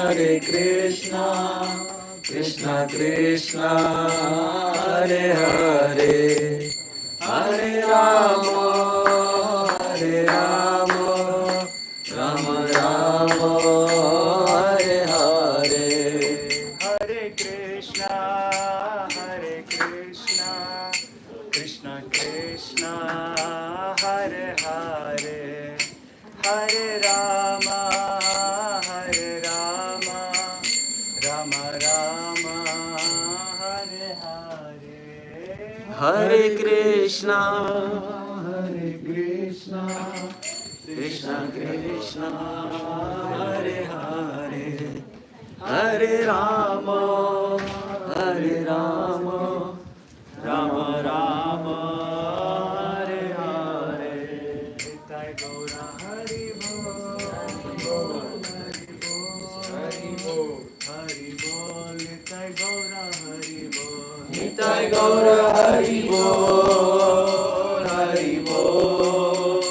Krishna Krishna, Hare Hare, Hare Rama, Hare Rama, Rama Rama, Hare Hare. Hare Krishna, Krishna Krishna, Hare Hare, Hare Rama, Rama Rama, Hare Hare. Hare Krishna, Krishna Krishna, Hare Hare, Hare Rama, Rama Rama, Hare Hare. Nitai Gaura Hari Bol, Hari Bol, Hari Bol, Nitai Gaura Hari Bol, Nitai Gaura Hari Bol, Hari Bol,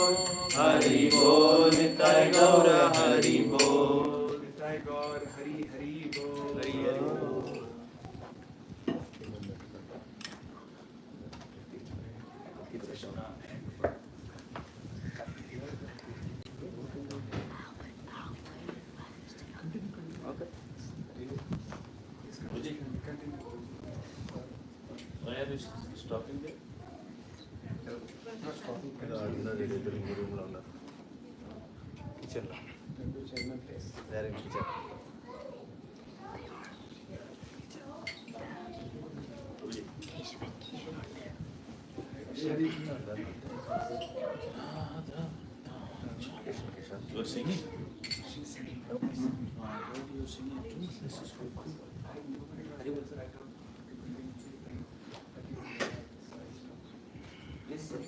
Hari Bol, Nitai Gaura Hari Bol, Nitai Gaur Hari Hari Bol, Hari Hari Bol. Why are you stopping there? Kitchen. There in kitchen. You are singing? She's singing. Why do you sing it too? This is so cool. Listen.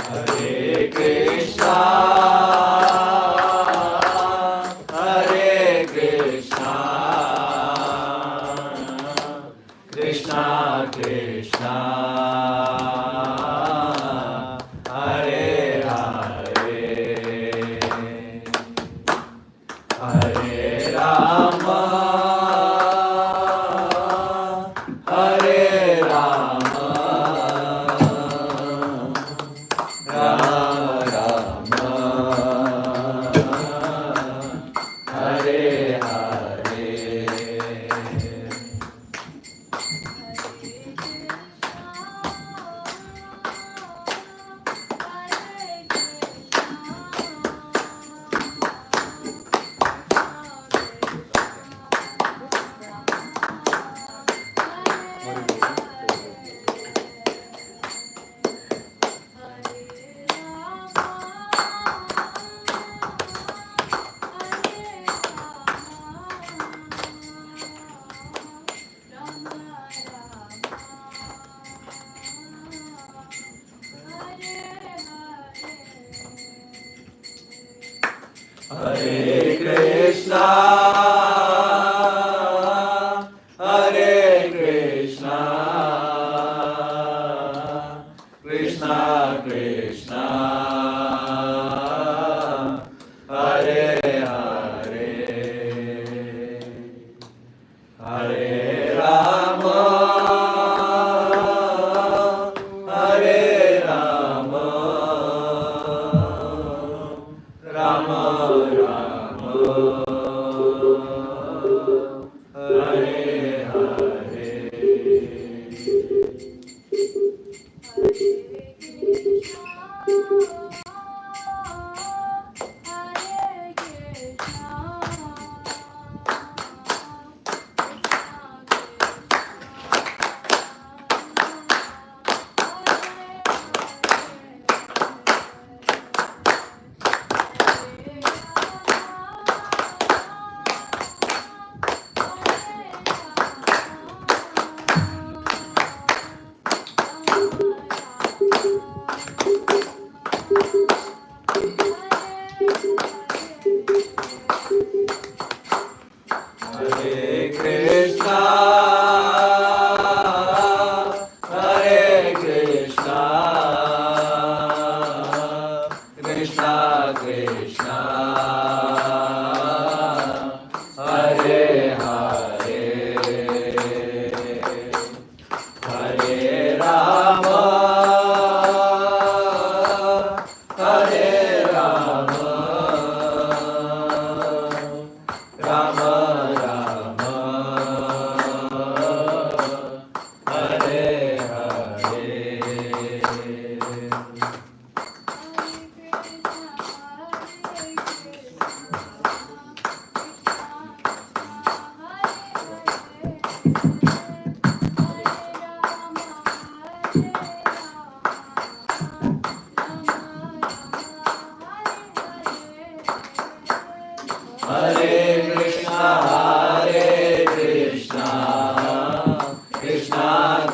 Hare Krishna, Hare Krishna, Krishna Krishna, Hare Hare, Hare Rama, Hare Rama, Hare Krishna, Hare Krishna, Krishna Krishna, Hare Hare, Hare Rama, Hare Rama, Rama Rama, Hare Hare.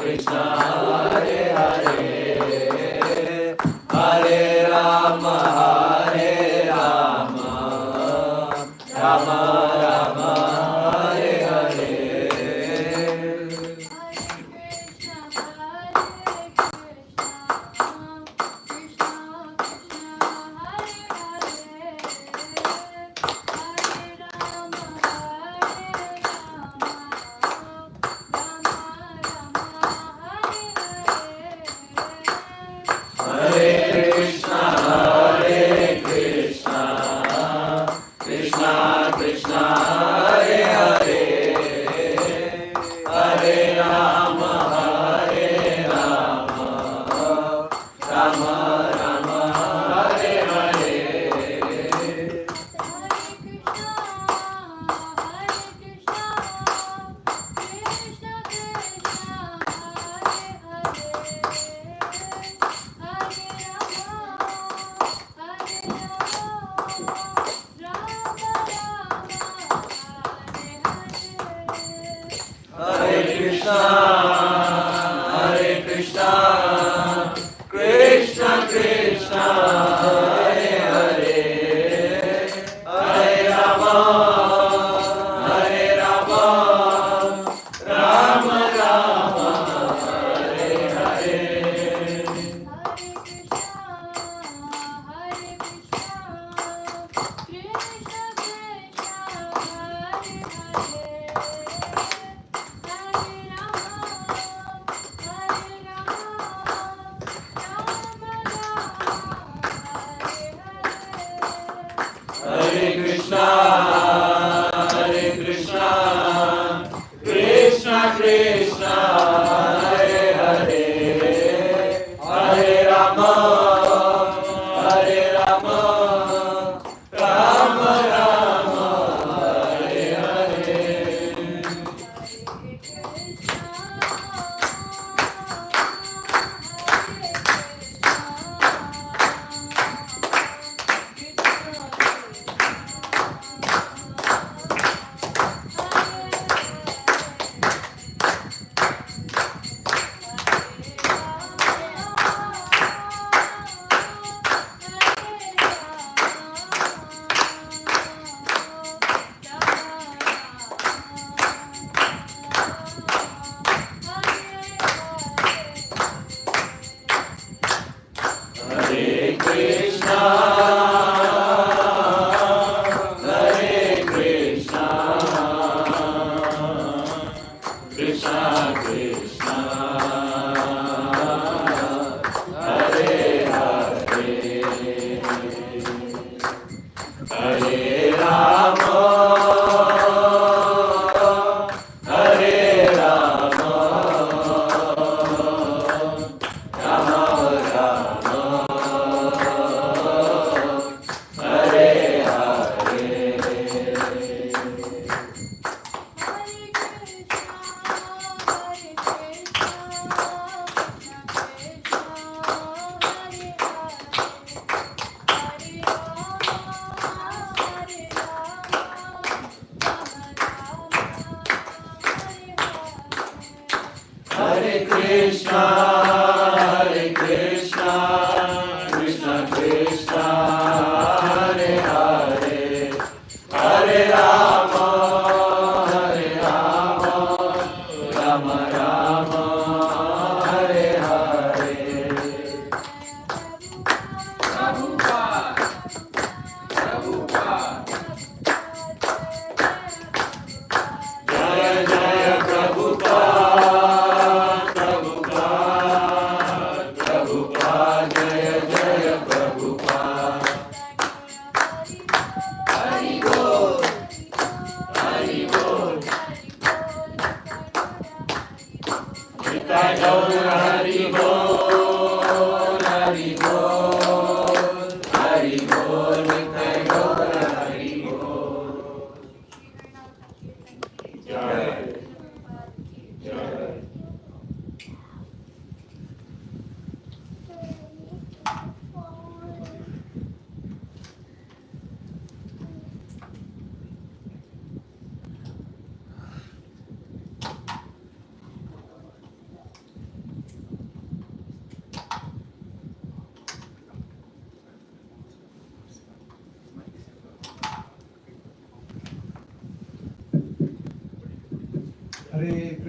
Krishna Hare Hare Hare Rama Hare Rama Rama Rama Hare Hare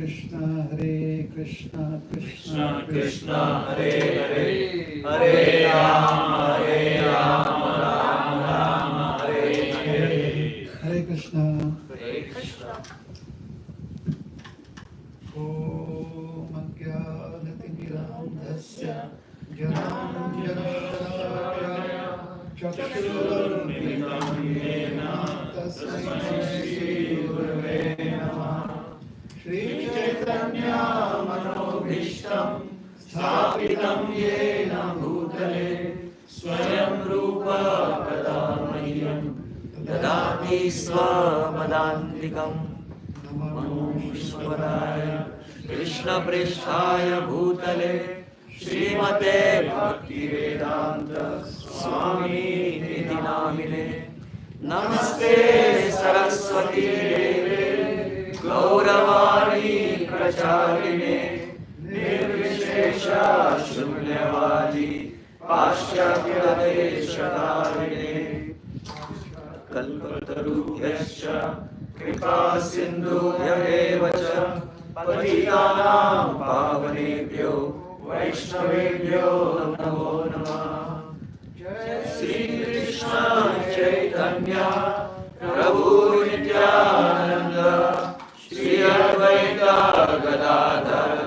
Krishna Krishna Krishna Hare Hare, Hare Rama Rama Hare Hare. Hare Krishna. Hare Krishna. Om Ajnanatirandhasya Jnananjanashalakaya Chakshurunmilitam Yena Tasmai Shri Gurave Namah. Shri Chaitanya Manobhishtam Sthapitam Yena Bhutale Swayam Rupa Kadamahyam Dadati Swamadantikam. Namo Vishwadaya Krishna Prishthaya Bhutale Srimate Bhaktivedanta Swami Niti Namine. Namaste Saraswati Deve Gauravani Pracharine Nirvishesha Shunyavadi Paschatya Deshatarine. Kalpatarubhyascha Kripa Sindhubhyaeva cha Patitanam Pavanebhyo Vaishnavebhyo Namo Namah. Shri Krishna Chaitanya Prabhu Nityananda Shri Advaita Gadadhar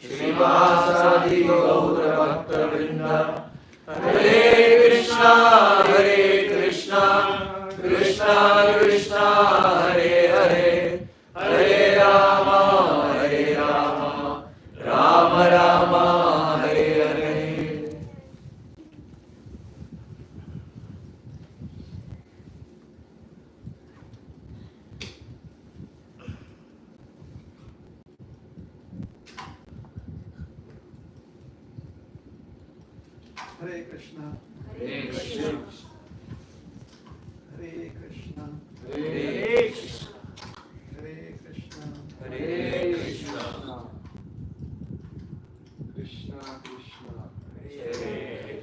Srivasadi Gaura Bhakta Vrinda. Hare Krishna Krishna Krishna Hare Hare, Hare Rama Rama Rama Hare Hare. Hare Krishna. Hare Krishna. Hare Krishna. Hare Krishna. Hare Krishna. Hare Krishna. Krishna Krishna. Hare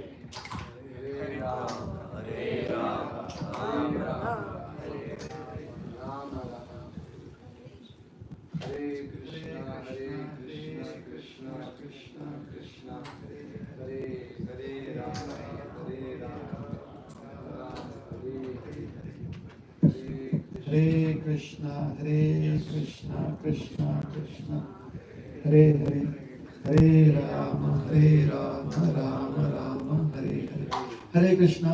Rama. Hare Rama. Rama Rama. Hare Rama Rama. Hare Krishna. Hare Krishna. Krishna Krishna. Krishna Hare Hare. Hare Rama. Hare Rama. Hare Krishna, Krishna Krishna, Hare Hare, Hare Rama, Rama Rama, Hare Hare. Hare Krishna.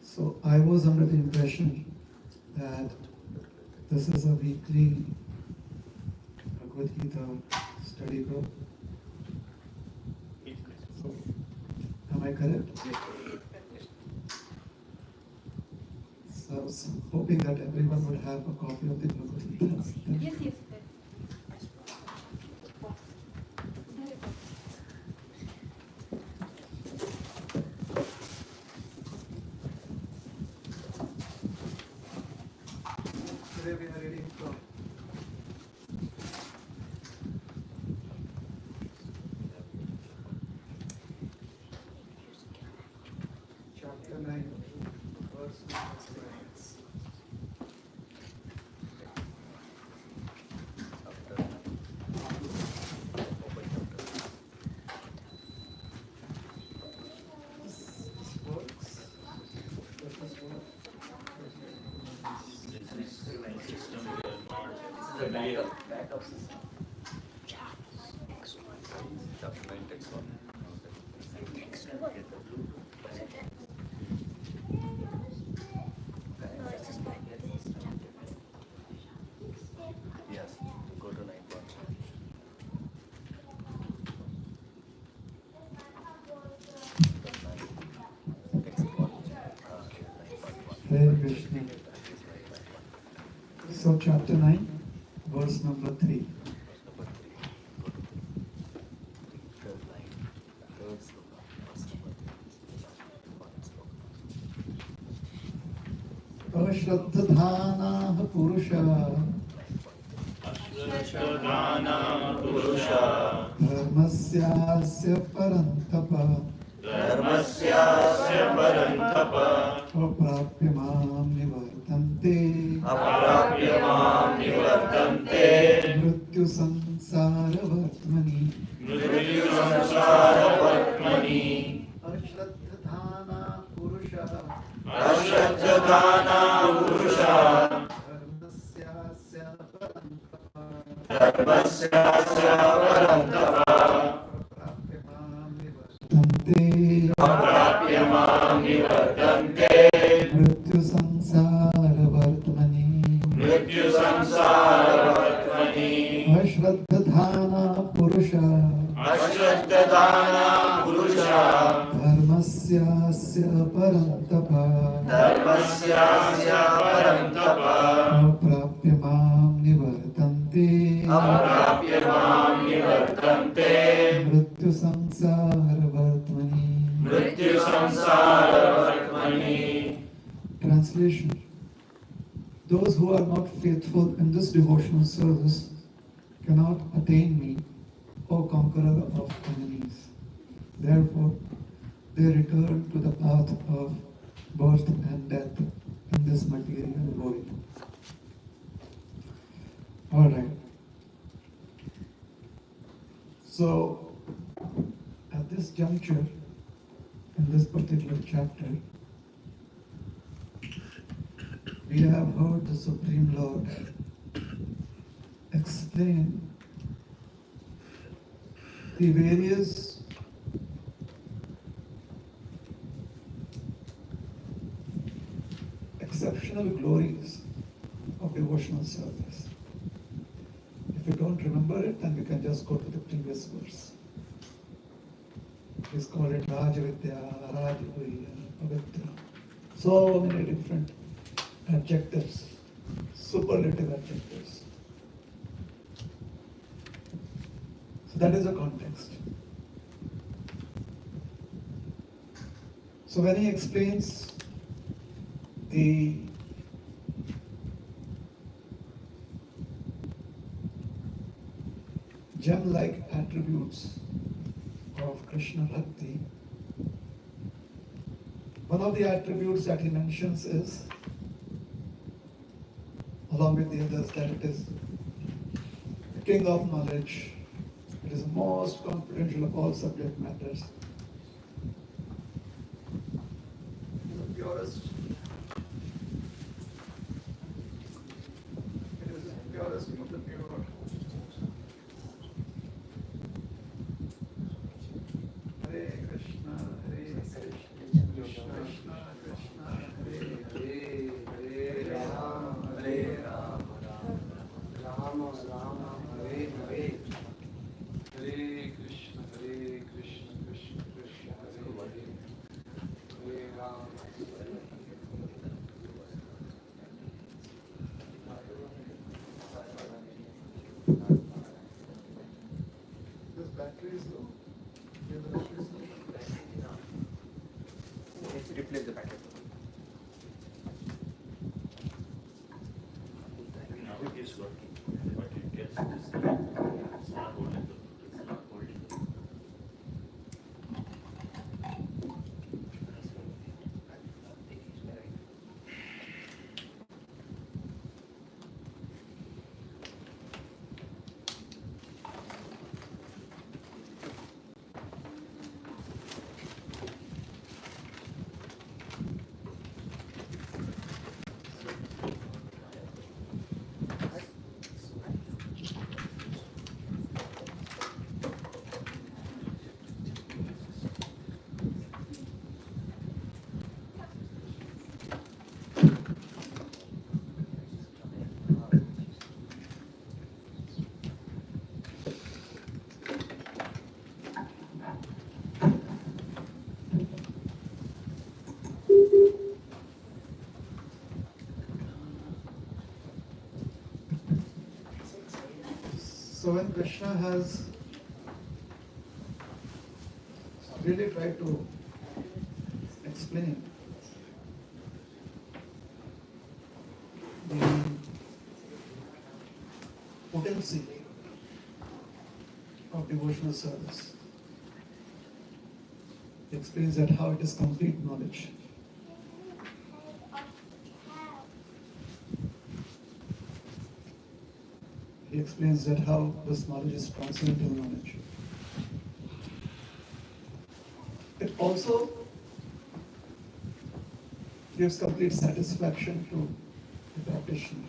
So I was under the impression that this is a weekly Bhagavad Gita study group. So, am I correct? So I was hoping that everyone would have a copy of the Bhagavad Gita. Yes, yes. Today we are reading from chapter 9, verse 9. This works. Does this work? the backup system. Document text one. Yes, go to 9.1. Hare Krishna. So chapter 9, verse number 3. Ashraddhana Purusha Dharmasyasya Parantapa Aprapya Mam Nivartante Mrityu Sansara Vartmani Mrityu Samsara Vartmani Ashraddhana Purusha Ashraddhana Purusha Dharmasyasya Parantapa Dharmasyasya Parantapa Prapyamam Nivartante Aprapyamam Nivartante Mrityu Sansara Vartmani Mrityu Samsara Vartmani Ashraddhana Purusha Ashraddhana Purusha Dharmasyasya Parantapa Dharmasyasya Parantapa Aprapyamam Nivartante Aprapyamam Nivartante Mrityu Sansara Vartmani. Mrityu Samsara Vartmani. Translation: those who are not faithful in this devotional service cannot attain me, O conqueror of enemies. Therefore, they return to the path of birth and death in this material world. Alright. So, at this juncture, in this particular chapter, we have heard the Supreme Lord explain the various exceptional glories of devotional service. If you don't remember it, then we can just go to the previous verse. He's called it Rajavidya, Rajaguriya, Pavitra. So many different adjectives, superlative adjectives. So that is the context. So when he explains the gem-like attributes of Krishna Bhakti, one of the attributes that he mentions is, along with the others, that it is the king of knowledge, it is the most confidential of all subject matters, the purest, it is the purest of the pure. Hare Krishna, Hare Krishna, Krishna Krishna, Hare Hare, Hare Rama, Hare Rama, Rama Rama, Hare Hare, Hare Krishna, Krishna Krishna, Hare Hare, Hare Rama. This battery is low. Yeah, the battery is low. Replace the packet. Now it is working, but it gets disconnected. It's not holding the Bluetooth. It's not holding the Bluetooth. So when Krishna has really tried to explain the potency of devotional service, he explains that how it is complete knowledge. he explains that how this knowledge is transcendental knowledge. It also gives complete satisfaction to the practitioner.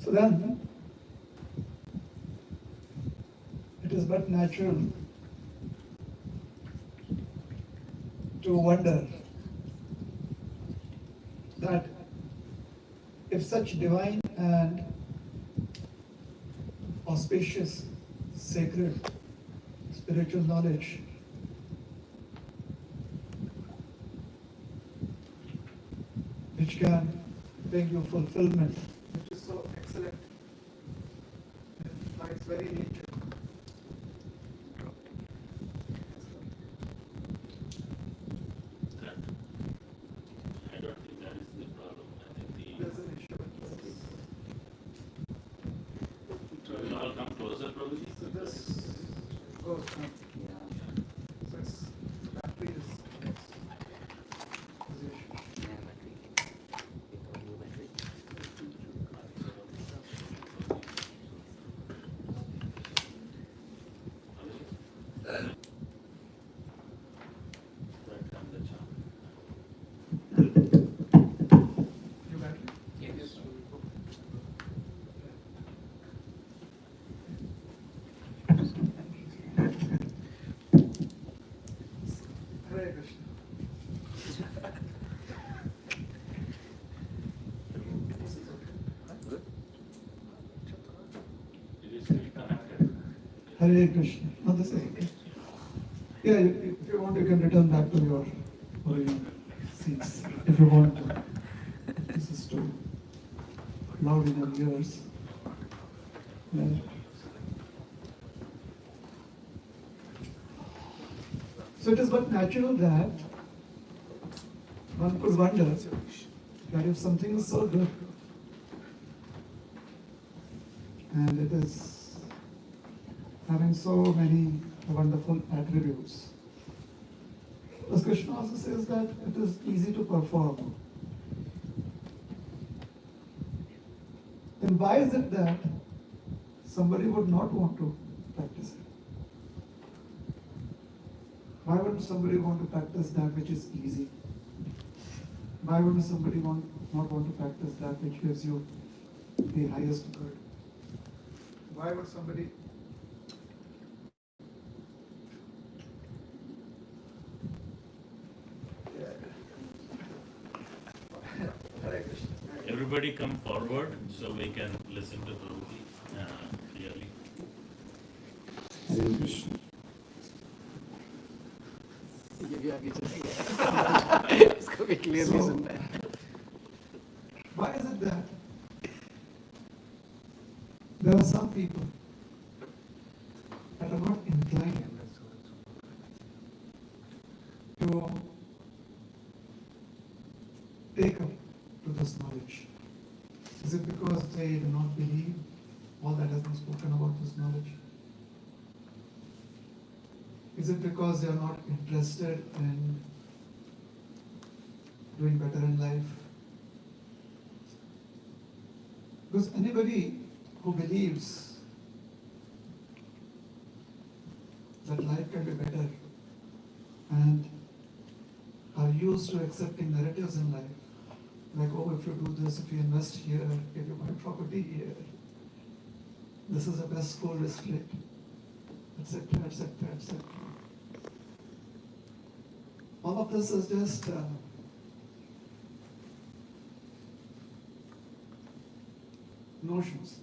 So then, it is but natural to wonder that if such divine and auspicious, sacred, spiritual knowledge which can bring you fulfillment, which is so excellent by its very nature. That, I don't think that is the problem. I think There's an issue. so we'll all come closer, probably. So this goes from, so it's, the battery is next position. Right from the charm. Your battery? Yes. Hare Krishna. This is okay. It is still connected. Hare Krishna. No, this is okay. Yeah, if you want, you can return back to your original seats. If you want to. This is too loud in your ears. Yeah. So it is but natural that one could wonder that if something is so good and it is having so many wonderful attributes, as Krishna also says that it is easy to perform, then why is it that somebody would not want to practice it? Why wouldn't somebody want to practice that which is easy? Why wouldn't somebody not want to practice that which gives you the highest good? Why would somebody Hare Krishna. Everybody come forward so we can listen to Prabhuji clearly. Hare Krishna. ये भी आगे चलेगा इसको भी clearly So- सुनना है Why is it that there are some people that are not inclined to take up to this knowledge? Is it because they do not believe all that has been spoken about this knowledge? Is it because they are not interested in doing better in life? Because anybody who believes that life can be better and are used to accepting narratives in life, like, oh, if you do this, if you invest here, if you buy property here, this is the best school district, etc., etc., etc. All of this is just notions.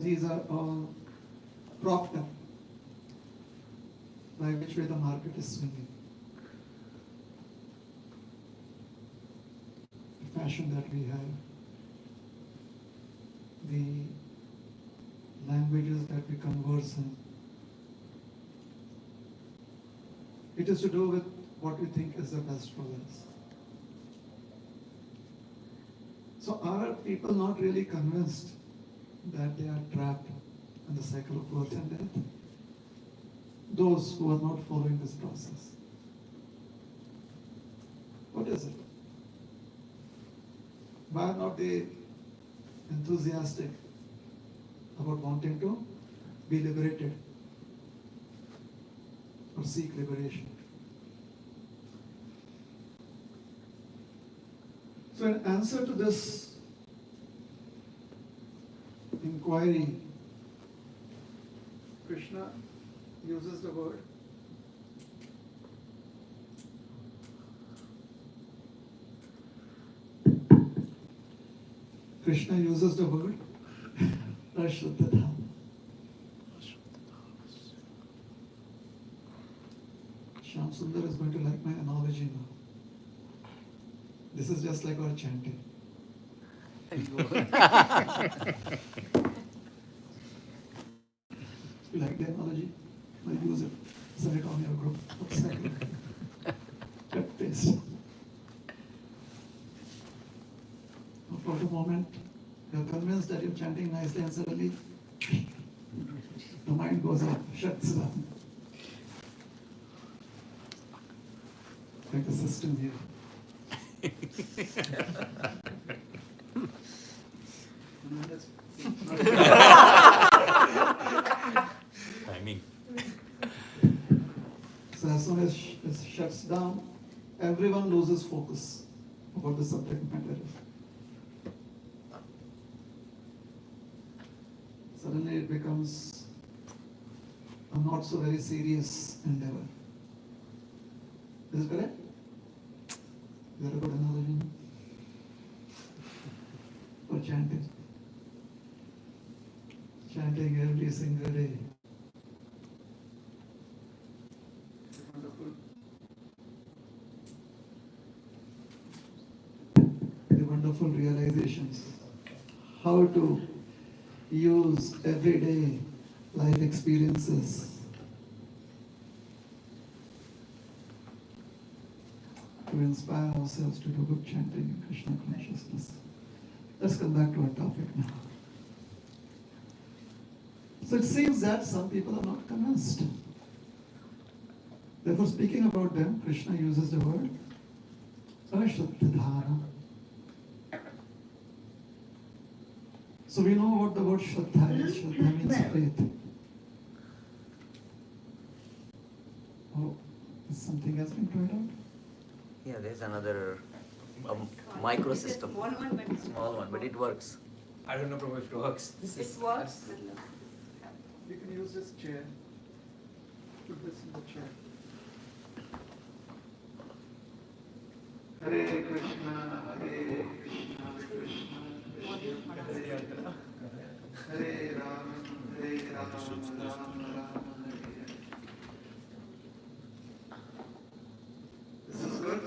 These are all propped up by which way the market is swinging. The fashion that we have, the languages that we converse in. It is to do with what we think is the best for us. So are people not really convinced that they are trapped in the cycle of birth and death? those who are not following this process? What is it? Why are not they enthusiastic about wanting to be liberated or seek liberation? So in answer to this inquiry, Krishna uses the word Ashuddha. Shyam Sundar is going to like my analogy now. This is just like our chanting. You like the analogy? I use it. Send it on your group. Exactly. Cut paste. For the moment, you're convinced that you're chanting nicely and suddenly the mind goes up, shuts down. Like the system here. Timing. So as soon as it shuts down, everyone loses focus about the subject matter. Suddenly it becomes a not so very serious endeavor. Is it correct? Is that a good analogy? For chanting. Chanting every single day. Wonderful. The wonderful realizations. How to use everyday life experiences to inspire ourselves to do good chanting in Krishna consciousness. Let's come back to our topic now. So it seems that some people are not convinced. Therefore, speaking about them, Krishna uses the word Ashuddha. So we know what the word Shraddha is. Shraddha means faith. Oh, is something else been tried out? Yeah, there's another microsystem. Small one, but it works. I don't know, Prabhu, if it works. It works. You can use this chair. Put this in the chair. Hare Krishna, Hare Krishna, Krishna Krishna, Hare Rama, Hare Rama, Rama Rama, Hare Hare. This is good.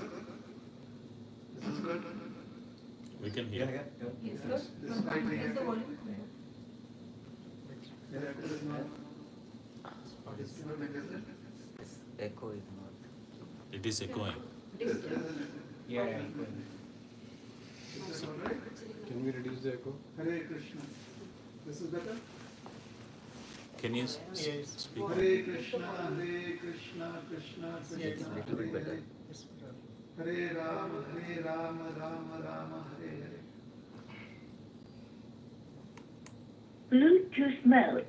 This is good. We can hear. Yes, This is right Is here. the volume? Yeah, this is not. It's not like this. This echo is not. It is echoing. This isn't it? Yeah. Is that all right? Can we reduce the echo? Hare Krishna. This is better? Can you speak? Hare Krishna, Hare Krishna, Krishna Yeah, it's a Krishna, little bit Hare better. Hare, Hare Rama, Rama Rama, Hare Hare. Bluetooth mode.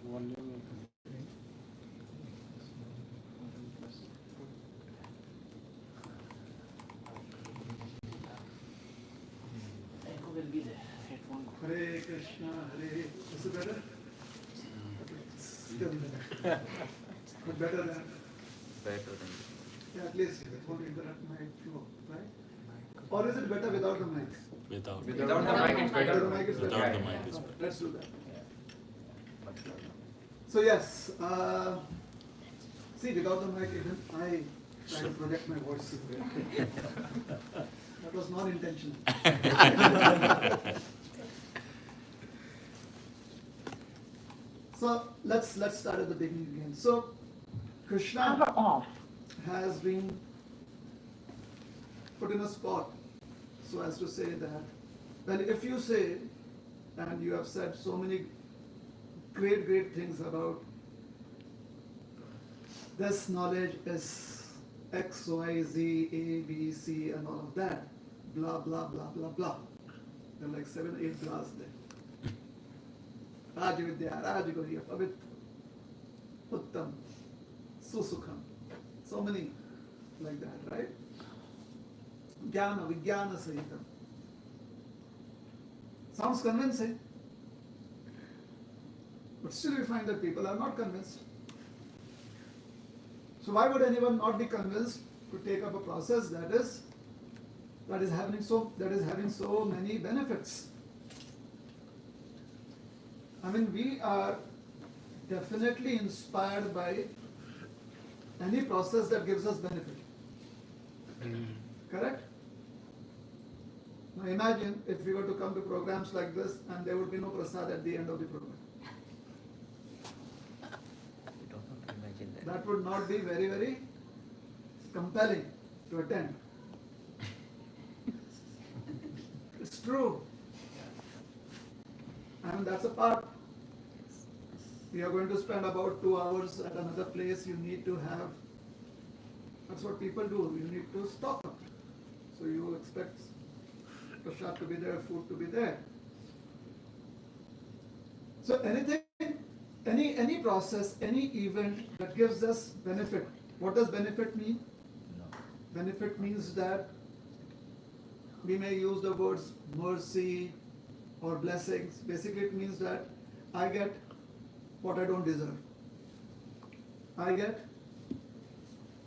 Volume. Hare Krishna, Hare. Is it better? Still better. But better than, Better than. yeah, at least it won't interrupt my flow, right? Or is it better without the mic? Without. Without the mic, it's Without better. the mic is better. Without the mic is better. Let's do that. So yes, see, without the mic, even I try to project my voice. That was not intentional. So let's start at the beginning again. So Krishna Power off. has been put in a spot so as to say that, well, if you say, and you have said so many great things about this knowledge is X, Y, Z, A, B, C, and all of that. Blah, blah, blah, blah, blah. There are like 7, 8 blahs there. Raj Vidya, Raj Gurya, Pavit, Uttam, Susukham. So many like that, right? Jnana, Vijnana Sahitam. Sounds convincing. But still we find that people are not convinced. So why would anyone not be convinced to take up a process that is having so many benefits? I mean, we are definitely inspired by any process that gives us benefit. Correct? Now imagine if we were to come to programs like this and there would be no prasad at the end of the program. You don't want to imagine that. That would not be very, very compelling to attend. It's true. I mean, that's a part. We are going to spend about 2 hours at another place. You need to have, that's what people do. You need to stock up. So you expect prasad to be there, food to be there. So anything, any process, any event that gives us benefit. What does benefit mean? No. Benefit means that we may use the words mercy or blessings. Basically it means that I get what I don't deserve. I get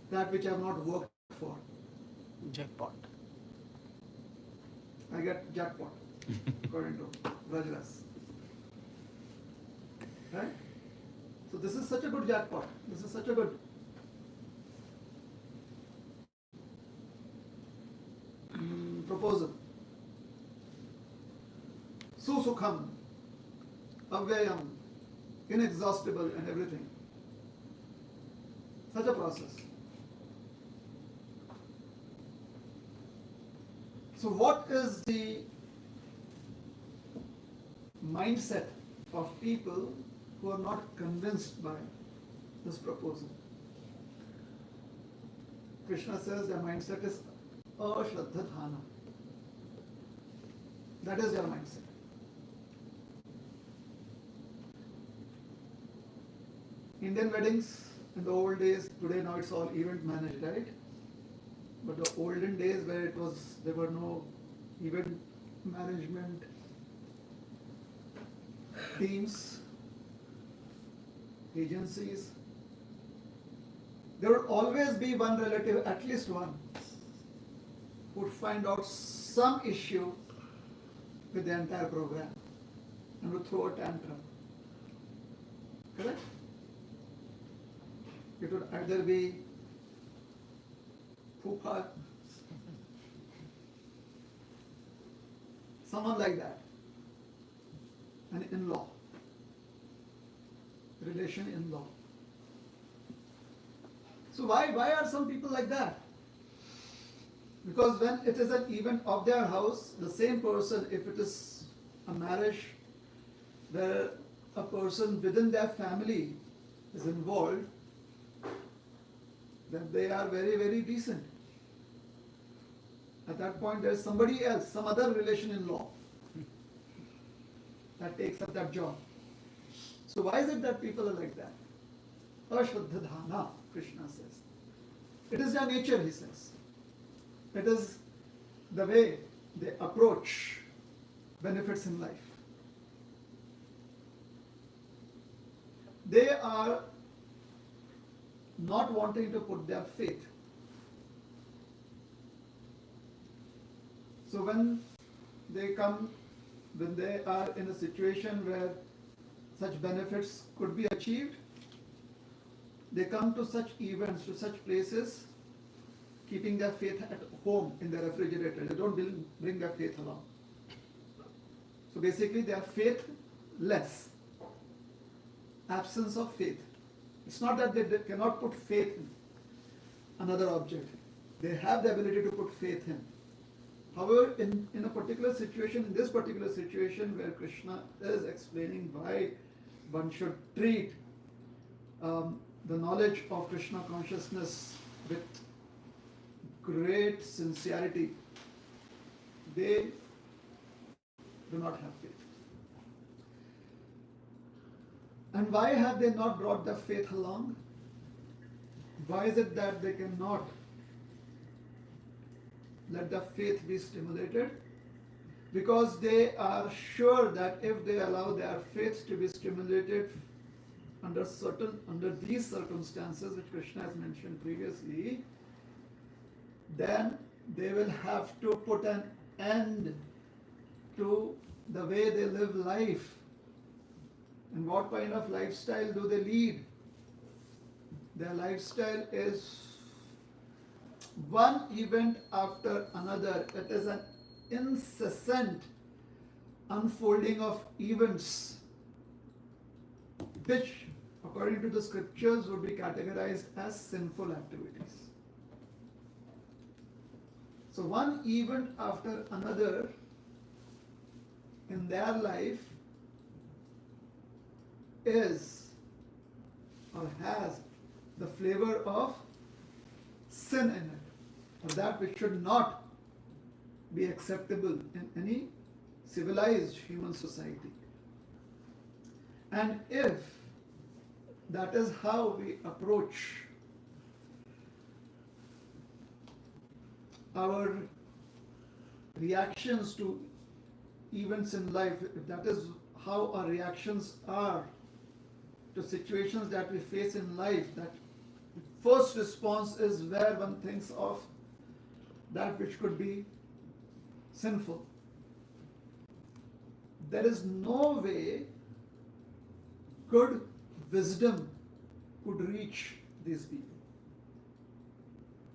that which I have not worked for. Jackpot. I get jackpot, according to Rajras. Right? So this is such a good jackpot. This is such a good proposal. Susukham, avyayam, inexhaustible and everything. Such a process. So what is the mindset of people who are not convinced by this proposal? Krishna says their mindset is ashraddhadhana. That is their mindset. Indian weddings in the old days, today now it's all event managed, right? But the olden days where there were no event management teams, agencies, there would always be one relative, at least one, who would find out some issue with the entire program and would throw a tantrum. Correct? It would either be Poopa, someone like that, an in-law, relation in-law. So why are some people like that? Because when it is an event of their house, the same person, if it is a marriage where a person within their family is involved, then they are very, very decent. At that point, there is somebody else, some other relation-in-law that takes up that job. So why is it that people are like that? Ashraddhadhana, Krishna says. It is their nature, he says. It is the way they approach benefits in life. They are not wanting to put their faith. So when they are in a situation where such benefits could be achieved, they come to such events, to such places, keeping their faith at home in their refrigerator. They don't bring their faith along. So basically they are faithless. Absence of faith. It's not that they cannot put faith in another object. They have the ability to put faith in. However, in a particular situation, in this particular situation where Krishna is explaining why one should treat the knowledge of Krishna consciousness with great sincerity, they do not have faith. And why have they not brought the faith along? Why is it that they cannot let the faith be stimulated? Because they are sure that if they allow their faith to be stimulated under these circumstances which Krishna has mentioned previously, then they will have to put an end to the way they live life. And what kind of lifestyle do they lead? Their lifestyle is one event after another. It is an incessant unfolding of events which, according to the scriptures, would be categorized as sinful activities. So one event after another in their life is or has the flavor of sin in it, or that which should not be acceptable in any civilized human society. And if that is how we approach our reactions to events in life, if that is how our reactions are to situations that we face in life, that first response is where one thinks of that which could be sinful. There is no way good wisdom could reach these people.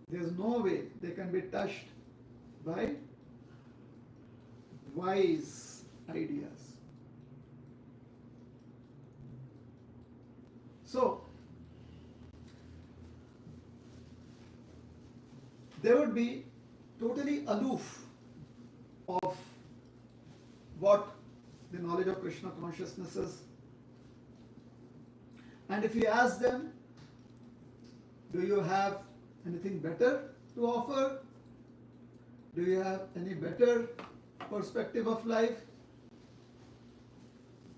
There is no way they can be touched by wise ideas. So, they would be totally aloof of what the knowledge of Krishna consciousness is. And if you ask them, do you have anything better to offer? Do you have any better perspective of life?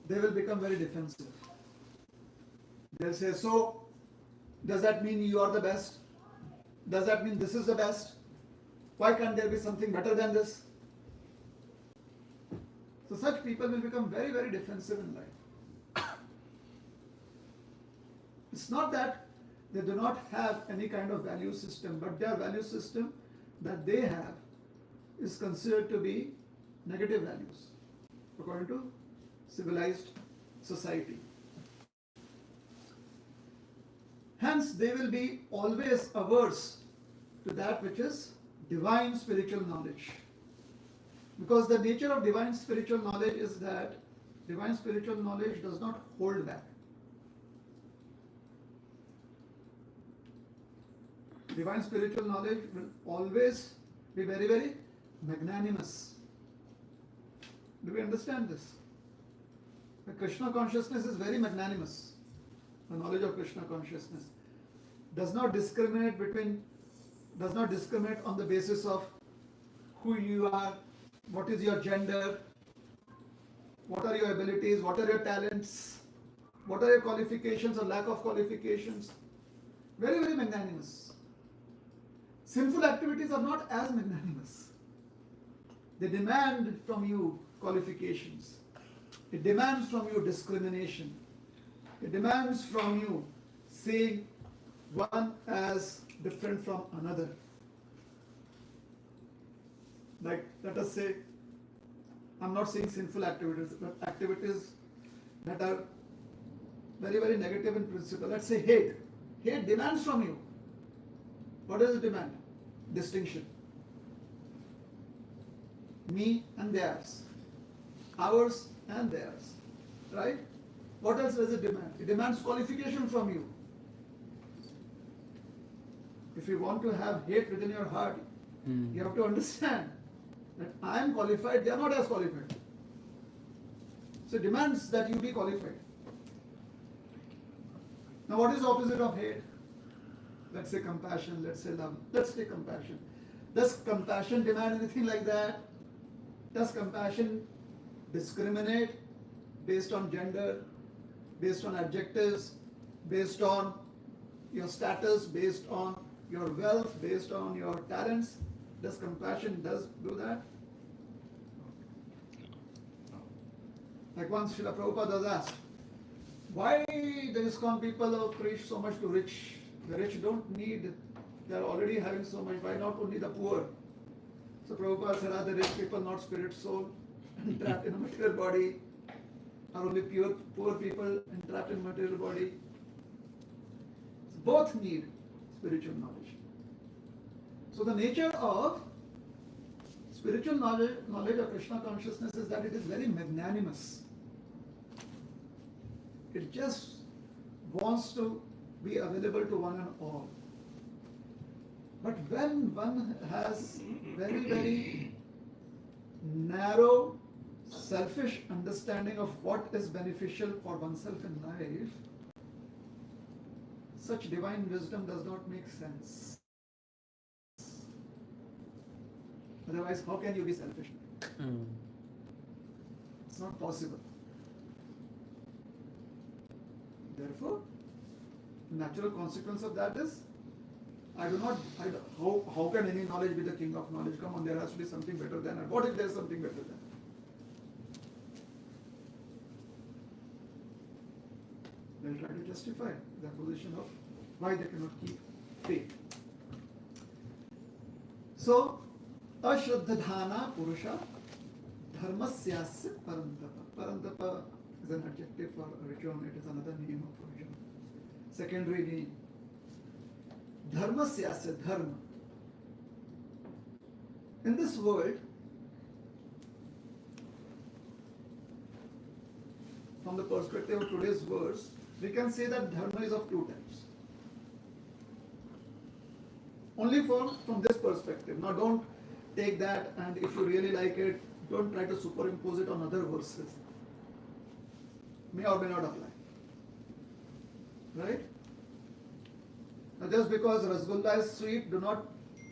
They will become very defensive. They'll say, so, does that mean you are the best? Does that mean this is the best? Why can't there be something better than this? So such people will become very, very defensive in life. It's not that they do not have any kind of value system, but their value system that they have is considered to be negative values according to civilized society. Hence, they will be always averse to that which is divine spiritual knowledge. Because the nature of divine spiritual knowledge is that divine spiritual knowledge does not hold back. Divine spiritual knowledge will always be very, very magnanimous. Do we understand this? The Krishna consciousness is very magnanimous. The knowledge of Krishna consciousness does not discriminate on the basis of who you are, what is your gender, what are your abilities, what are your talents, what are your qualifications or lack of qualifications. Very, very magnanimous. Sinful activities are not as magnanimous. They demand from you qualifications. It demands from you discrimination. It demands from you seeing one as different from another. Like, let us say, I'm not saying sinful activities, but activities that are very, very negative in principle. Let's say hate. Hate demands from you. What does it demand? Distinction. Me and theirs. Ours and theirs. Right? What else does it demand? It demands qualification from you. If you want to have hate within your heart, you have to understand that I am qualified, they are not as qualified. So it demands that you be qualified. Now, what is the opposite of hate? Let's say compassion, let's say love. Let's say compassion. Does compassion demand anything like that? Does compassion discriminate based on gender, based on adjectives, based on your status, based on your wealth, based on your talents? Does compassion do that? Like once Srila Prabhupada was asked, why the ISKCON people preach so much to rich? The rich don't need, they're already having so much, why not only the poor? So Prabhupada said, are the rich people not spirit soul, trapped in a material body? Are only poor people entrapped in material body? So both need spiritual knowledge. So the nature of spiritual knowledge of Krishna consciousness is that it is very magnanimous. It just wants to be available to one and all. But when one has very, very narrow, selfish understanding of what is beneficial for oneself in life, such divine wisdom does not make sense. Otherwise, how can you be selfish? It's not possible. Therefore, the natural consequence of that is, how can any knowledge be the king of knowledge? Come on, there has to be something better than it. What if there is something better than? They'll try to justify their position of why they cannot keep faith. So, Ashraddhadhana Purusha Dharmasyasya Parantapa. Parantapa is an adjective for Arjuna, it is another name of Arjuna. Secondary name. Dharmasyasya, dharma. In this world, from the perspective of today's verse, we can say that dharma is of two types. Only from this perspective. Now don't take that, and if you really like it, don't try to superimpose it on other verses. May or may not apply. Right? Now just because rasgulla is sweet, do not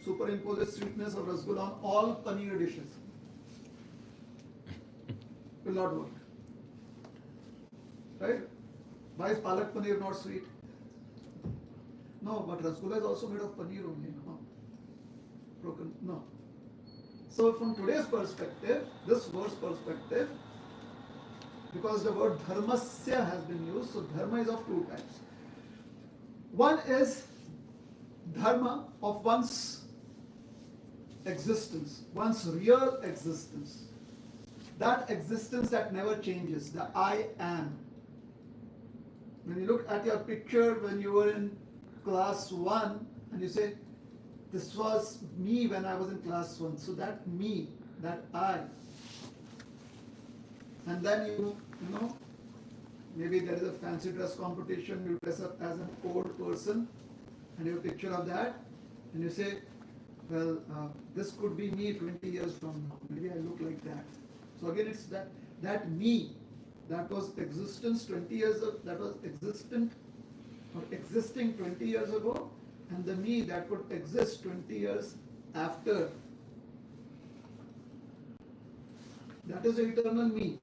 superimpose the sweetness of rasgulla on all paneer dishes. Will not work. Right? Why is palak paneer not sweet? No, but rasgulla is also made of paneer only. No. Broken. No. So from today's perspective, this verse perspective, because the word dharmasya has been used, so dharma is of two types. One is dharma of one's existence, one's real existence. That existence that never changes, the I am. When you look at your picture when you were in class 1 and you say, this was me when I was in class 1. So that me, that I. And then you know, maybe there is a fancy dress competition, you dress up as an old person and you have a picture of that and you say, well, this could be me 20 years from now. Maybe I look like that. So again, it's that me that was existence 20 years ago, that was existent or existing 20 years ago, and the me that could exist 20 years after. That is the eternal me.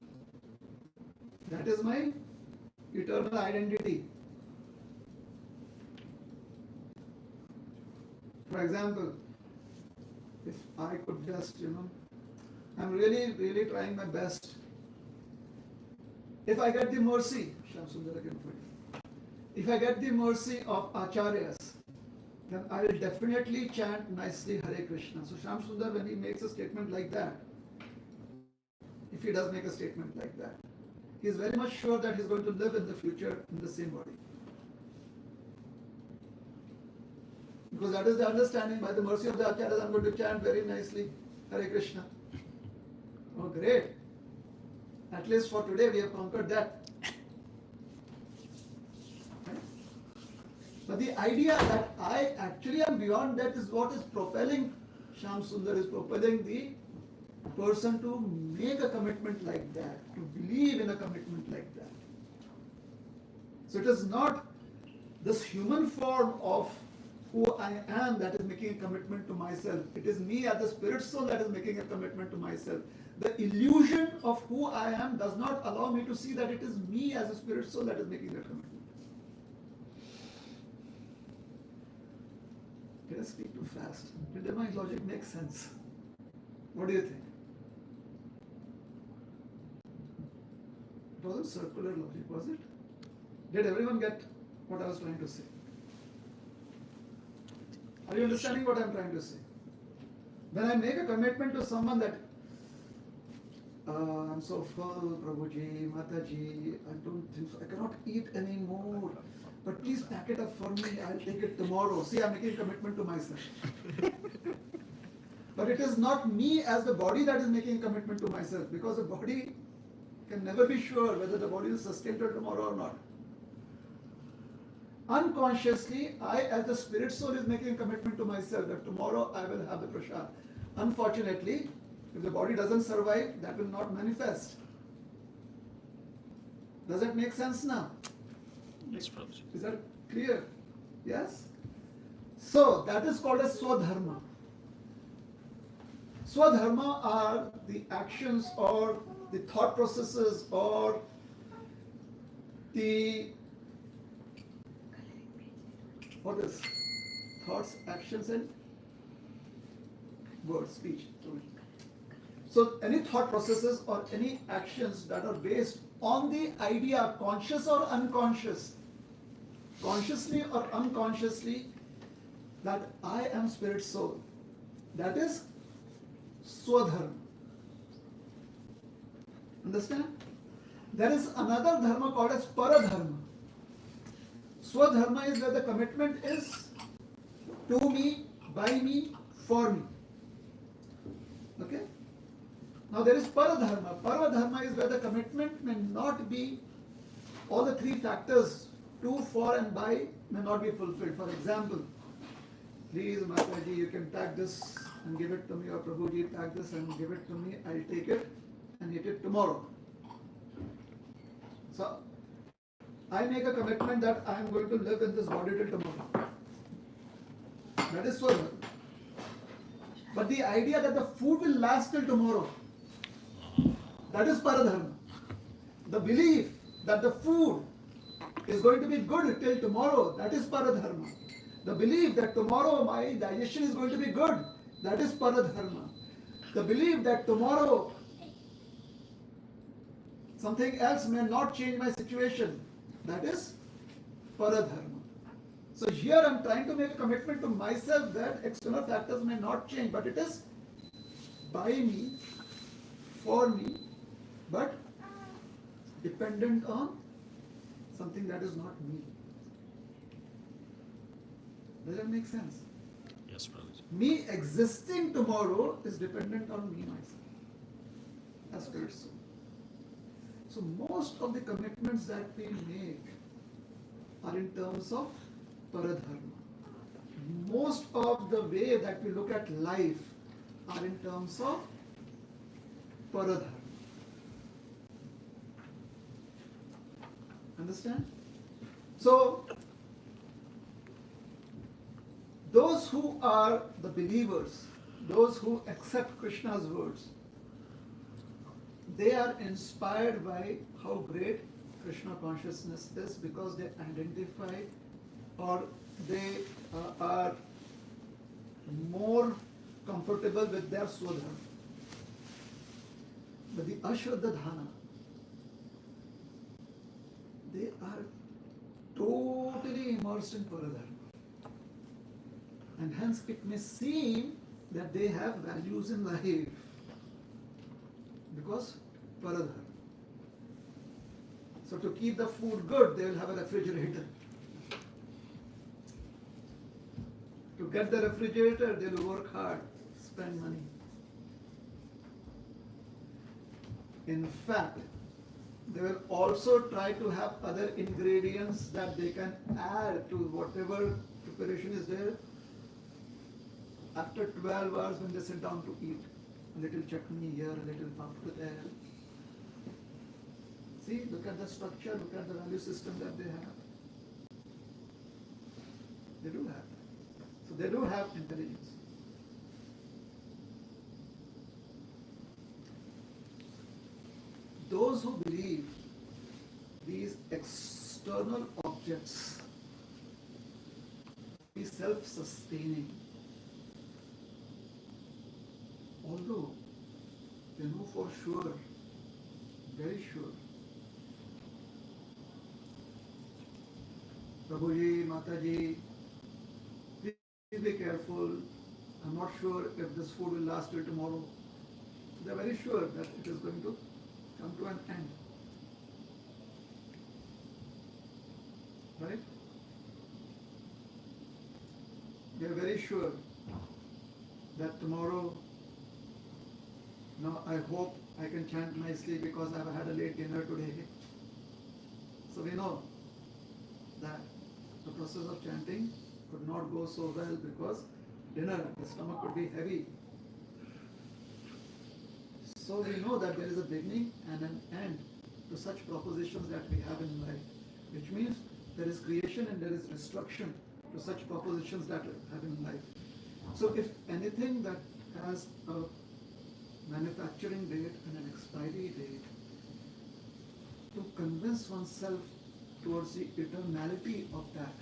That is my eternal identity. For example, if I could just, I'm really trying my best. If I get the mercy, if I get the mercy of Acharyas, then I will definitely chant nicely Hare Krishna. So Shyam Sundar, when he makes a statement like that, if he does make a statement like that, he is very much sure that he is going to live in the future in the same body. Because that is the understanding, by the mercy of the Acharyas, I am going to chant very nicely Hare Krishna. Oh, great. At least for today we have conquered that. But the idea that I actually am beyond that is what is propelling Shyam Sundar, is propelling the person to make a commitment like that, to believe in a commitment like that. So it is not this human form of who I am that is making a commitment to myself. It is me as the spirit soul that is making a commitment to myself. The illusion of who I am does not allow me to see that it is me as a spirit soul that is making that commitment. Did I speak too fast? Did my logic make sense? What do you think? It wasn't circular logic, was it? Did everyone get what I was trying to say? Are you understanding what I am trying to say? When I make a commitment to someone that I'm so full, Prabhuji, Mataji, I don't think so, I cannot eat anymore. But please pack it up for me, I'll take it tomorrow. See, I'm making a commitment to myself. But it is not me as the body that is making a commitment to myself, because the body can never be sure whether the body will sustain till tomorrow or not. Unconsciously, I as the spirit soul is making a commitment to myself that tomorrow I will have the prasad. Unfortunately, if the body doesn't survive, that will not manifest. Does that make sense now? Yes, Prabhuji. Is that clear? Yes? So, that is called as Swadharma. Swadharma are the actions or the thought processes or the what is thoughts, actions and words, speech. So any thought processes or any actions that are based on the idea, conscious or unconscious, consciously or unconsciously, that I am spirit soul, that is Swadharma. Understand? There is another dharma called as Paradharma. Swadharma is where the commitment is to me, by me, for me. Okay? Now there is Paradharma. Paradharma is where the commitment may not be, all the three factors, to, for and by, may not be fulfilled. For example, please Mataji, you can pack this and give it to me, or Prabhuji, pack this and give it to me, I'll take it and eat it tomorrow. So, I make a commitment that I am going to live in this body till tomorrow. That is Swadharma. But the idea that the food will last till tomorrow, that is Paradharma. The belief that the food is going to be good till tomorrow, that is Paradharma. The belief that tomorrow my digestion is going to be good, that is Paradharma. The belief that tomorrow something else may not change my situation, that is Paradharma. So here I am trying to make a commitment to myself that external factors may not change, but it is by me, for me, but dependent on something that is not me. Does that make sense? Yes, Prabhuji. Me existing tomorrow is dependent on me myself as spirit soul. So most of the commitments that we make are in terms of Paradharma. Most of the way that we look at life are in terms of Paradharma. Understand? So, those who are the believers, those who accept Krishna's words, they are inspired by how great Krishna consciousness is, because they identify or they are more comfortable with their Swadharma. But the Ashraddha-dhana, they are totally immersed in Paradharma. And hence it may seem that they have values in life because Paradharma. So to keep the food good, they will have a refrigerator. To get the refrigerator, they will work hard, spend money. In fact, they will also try to have other ingredients that they can add to whatever preparation is there. After 12 hours when they sit down to eat, a little chutney here, a little papad there. See, look at the structure, look at the value system that they have. They do have that. So they do have intelligence. Those who believe these external objects be self-sustaining, although they know for sure, very sure, Prabhuji, Mataji, please be careful. I'm not sure if this food will last till tomorrow. They're very sure that it is going to come to an end. Right? They're very sure that tomorrow, I hope I can chant nicely because I've had a late dinner today. So we know that the process of chanting could not go so well because dinner, the stomach could be heavy. So we know that there is a beginning and an end to such propositions that we have in life, which means there is creation and there is destruction to such propositions that we have in life. So if anything that has a manufacturing date and an expiry date, to convince oneself towards the eternality of that.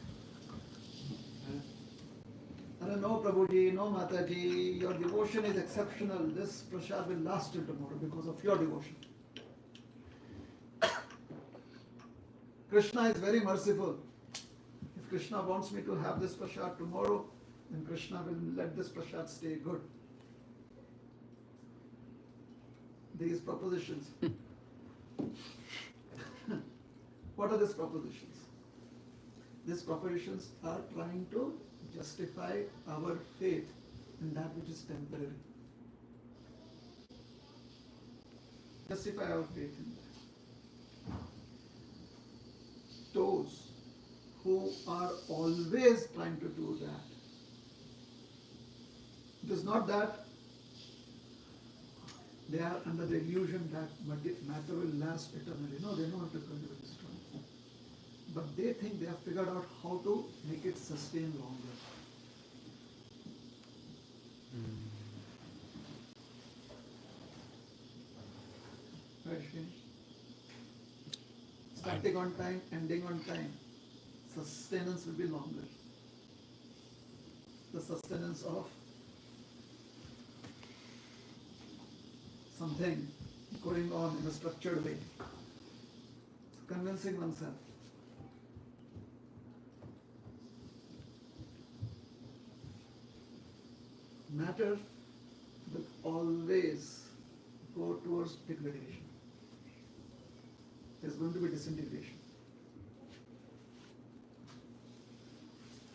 No Prabhuji, no Mataji, your devotion is exceptional. This prasad will last till tomorrow because of your devotion. Krishna is very merciful. If Krishna wants me to have this prasad tomorrow, then Krishna will let this prasad stay good. These propositions. What are these propositions? These propositions are trying to justify our faith in that which is temporary. Justify our faith in that. Those who are always trying to do that, it is not that they are under the illusion that matter will last eternally. No, they know it is going to be destroyed. But they think they have figured out how to make it sustain longer. Right, Shri? Starting on time, ending on time. Sustenance will be longer. The sustenance of something going on in a structured way. So convincing oneself. Matter will always go towards degradation. There's going to be disintegration.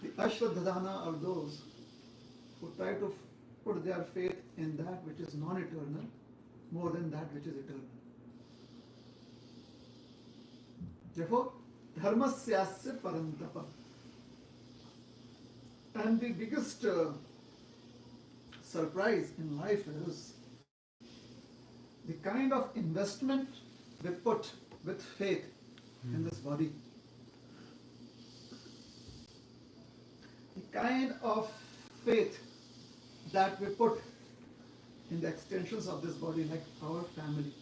The Ashwadhadana are those who try to put their faith in that which is non-eternal more than that which is eternal. Therefore, dharmasyasya parantapa. And the biggest surprise in life is the kind of investment we put with faith in this body. The kind of faith that we put in the extensions of this body, like our family.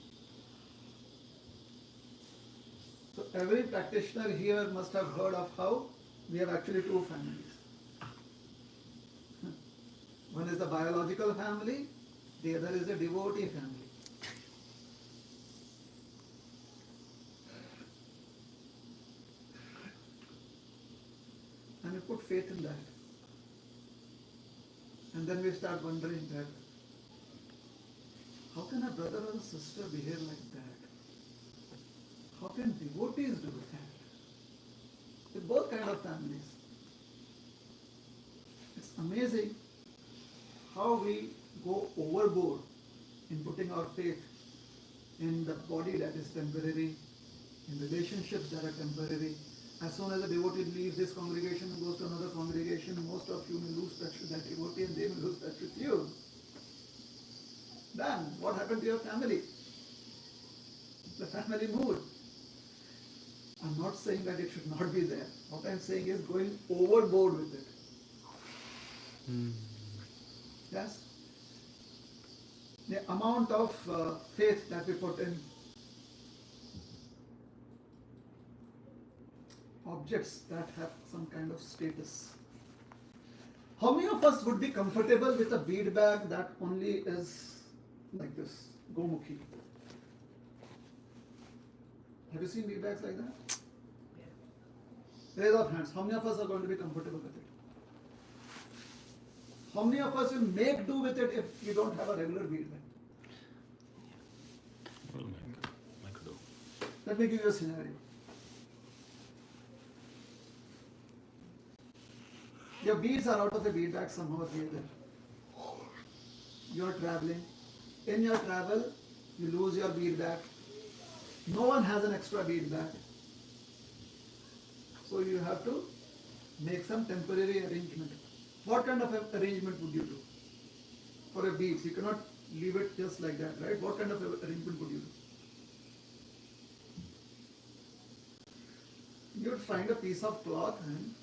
So every practitioner here must have heard of how we have actually two families. One is the biological family, the other is the devotee family. And we put faith in that. And then we start wondering that, how can a brother or a sister behave like that? How can devotees do that? With both kind of families. It's amazing how we go overboard in putting our faith in the body that is temporary, in relationships that are temporary. As soon as a devotee leaves this congregation and goes to another congregation, most of you may lose touch with that devotee and they may lose touch with you. Then, what happened to your family? The family mood. I'm not saying that it should not be there. What I'm saying is going overboard with it. Yes? The amount of faith that we put in objects that have some kind of status. How many of us would be comfortable with a bead bag that only is like this, Gomukhi? Have you seen bead bags like that? Raise of hands. How many of us are going to be comfortable with it? How many of us will make do with it if you don't have a regular bead bag? We'll make do. Let me give you a scenario. Your beads are out of the bead bag somehow or the other. You are traveling. In your travel, you lose your bead bag. No one has an extra bead bag. So you have to make some temporary arrangement. What kind of arrangement would you do for a beads? You cannot leave it just like that, right? What kind of arrangement would you do? You would find a piece of cloth and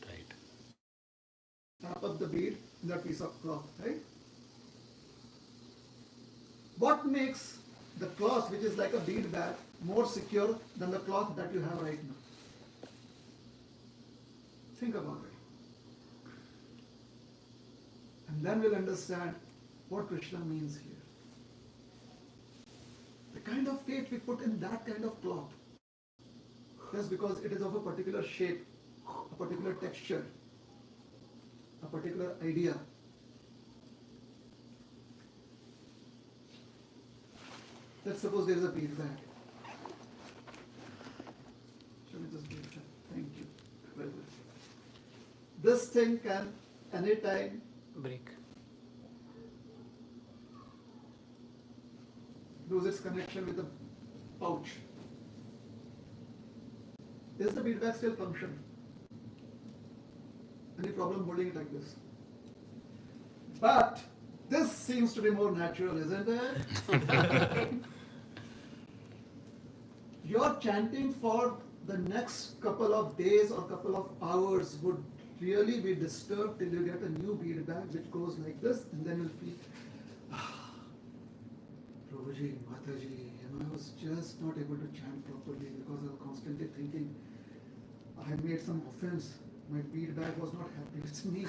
Right. tap up the bead in that piece of cloth, right? What makes the cloth, which is like a bead bag, more secure than the cloth that you have right now? Think about it. And then we'll understand what Krishna means here. The kind of faith we put in that kind of cloth, just because it is of a particular shape, a particular texture, a particular idea. Let's suppose there is a bead bag. Show me this bead bag. Thank you. Very good. This thing can anytime break. lose its connection with the pouch. Is the bead bag still function? Any problem holding it like this? But this seems to be more natural, isn't it? Your chanting for the next couple of days or couple of hours would really be disturbed till you get a new bead bag which goes like this, and then you'll feel, Prabhuji, Mataji, I was just not able to chant properly because I was constantly thinking I had made some offense. My bead bag was not happy with me.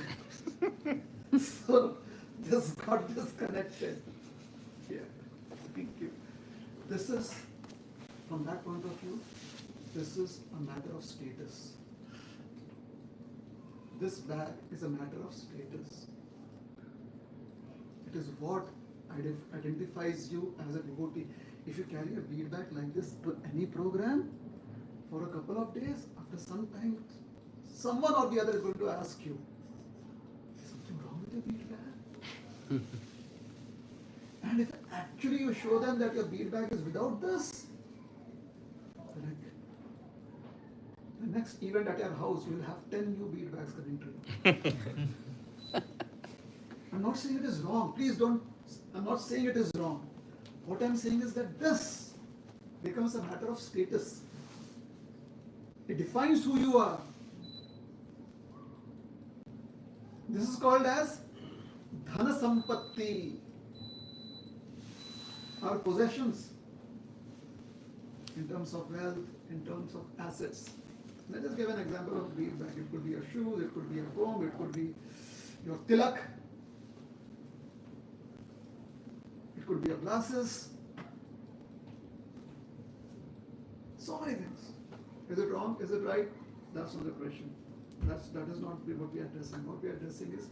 So this got disconnected. Yeah, thank you. This is, from that point of view, this is a matter of status. This bag is a matter of status. It is what identifies you as a devotee. If you carry a bead bag like this to any program for a couple of days, after some time, someone or the other is going to ask you, is something wrong with your bead bag? And if actually you show them that your bead bag is without this, then the next event at your house, you will have 10 new bead bags coming to you. I'm not saying it is wrong. Please don't, I'm not saying it is wrong. What I'm saying is that this becomes a matter of status. It defines who you are. This is called as Dhana Sampatti. Our possessions, in terms of wealth, in terms of assets. Let us give an example of bead bag. It could be your shoes, it could be a comb, it could be your tilak, it could be your glasses. So many things. Is it wrong? Is it right? That's not the question. That is not what we are addressing. What we are addressing is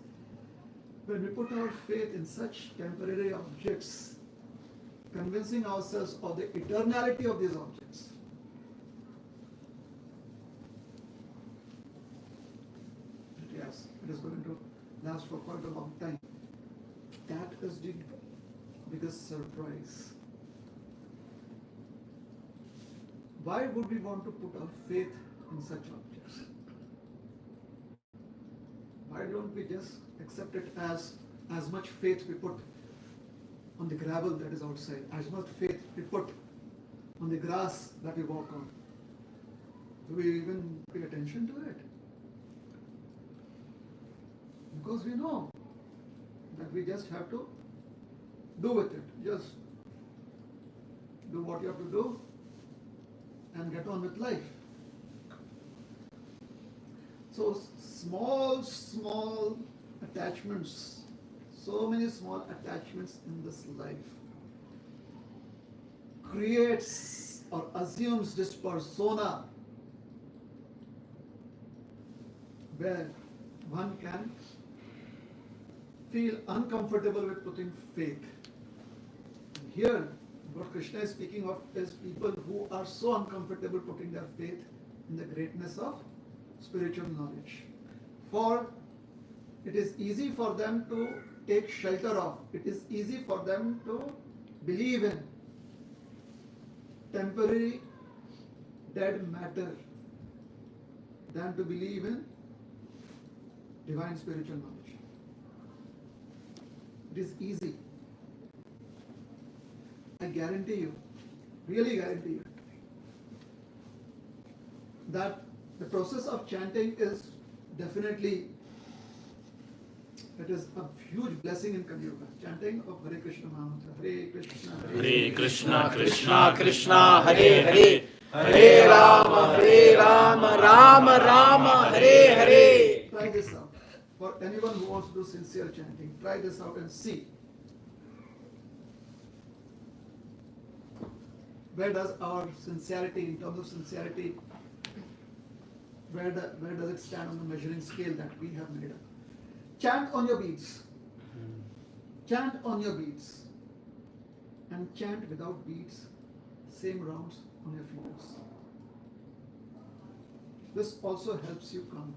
when we put our faith in such temporary objects, convincing ourselves of the eternality of these objects. Yes, it is going to last for quite a long time. That is the biggest surprise. Why would we want to put our faith in such objects? Why don't we just accept it as much faith we put on the gravel that is outside, as much faith we put on the grass that we walk on? Do we even pay attention to it? Because we know that we just have to do with it. Just do what you have to do and get on with life. So small attachments, so many small attachments in this life creates or assumes this persona where one can feel uncomfortable with putting faith. And here, what Krishna is speaking of is people who are so uncomfortable putting their faith in the greatness of spiritual knowledge. For it is easy for them to take shelter of, it is easy for them to believe in temporary dead matter than to believe in divine spiritual knowledge. It is easy. I guarantee you, really guarantee you, that the process of chanting is definitely, it is a huge blessing in Kali Yuga. Chanting of Hare Krishna Mahamantra. Hare Krishna, Hare Krishna, Krishna Krishna, Hare Hare, Hare Rama, Rama Rama, Hare Hare. Try this out. For anyone who wants to do sincere chanting, try this out and see. Where does our sincerity, in terms of sincerity, where does it stand on the measuring scale that we have made up? Chant on your beads. Chant on your beads. And chant without beads, same rounds on your fingers. This also helps you count.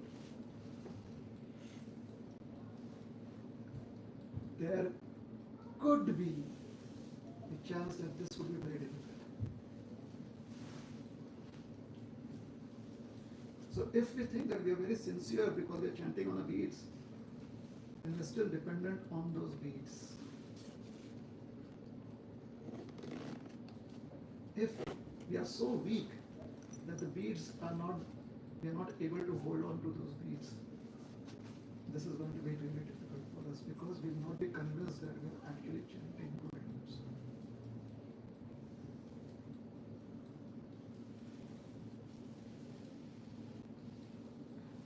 There could be a chance that this would be very difficult. So if we think that we are very sincere because we are chanting on the beads, then we are still dependent on those beads. If we are so weak that the beads are not, we are not able to hold on to those beads, this is going to be really difficult for us because we will not be convinced that we are actually chanting good hymns.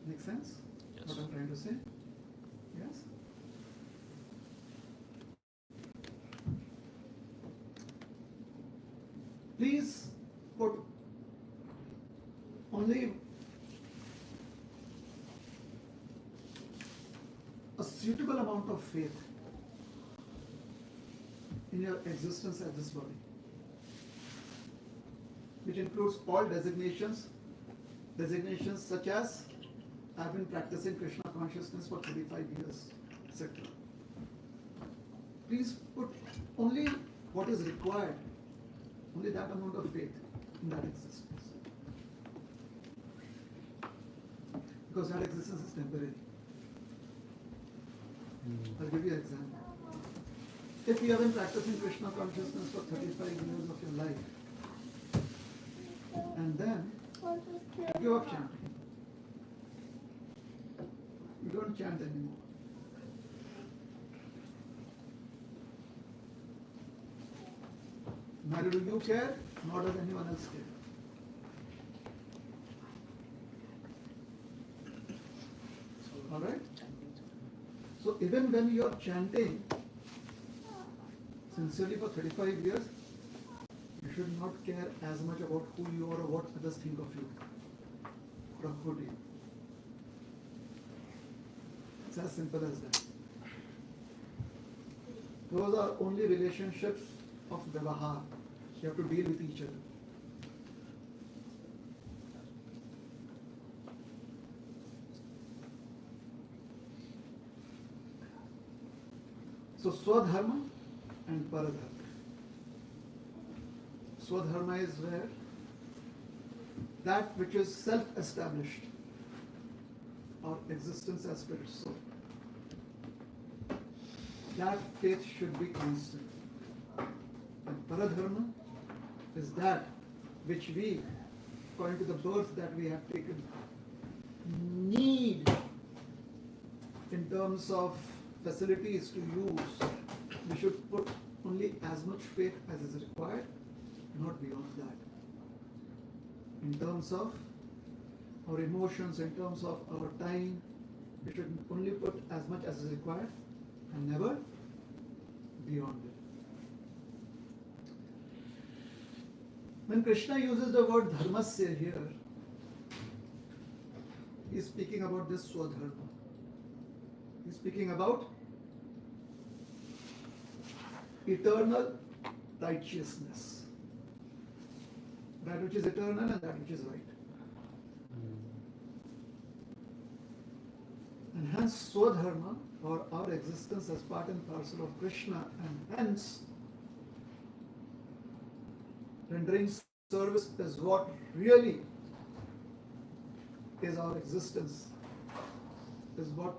Make sense? Yes. What I'm trying to say? Yes? Please put only a suitable amount of faith in your existence as this body, which includes all designations such as I've been practicing Krishna consciousness for 35 years, etc. Please put only what is required, only that amount of faith in that existence. Because that existence is temporary. I'll give you an example. If you have been practicing Krishna consciousness for 35 years of your life, and then you give up chanting, you don't chant anymore. Neither do you care, nor does anyone else care. Alright? So even when you are chanting sincerely for 35 years, you should not care as much about who you are or what others think of you or about you. It's as simple as that. Those are only relationships of vyavahar. You have to deal with each other. So Swadharma and Paradharma. Swadharma is where that which is self-established, our existence as spirit soul. That faith should be constant. And Paradharma is that which we, according to the birth that we have taken, need in terms of facilities to use, we should put only as much faith as is required, not beyond that. In terms of our emotions, in terms of our time, we should only put as much as is required and never beyond it. When Krishna uses the word dharmasya here, he is speaking about this swadharma. He is speaking about eternal righteousness. That which is eternal and that which is right. And hence swadharma, or our existence as part and parcel of Krishna, and hence rendering service is what really is our existence, is what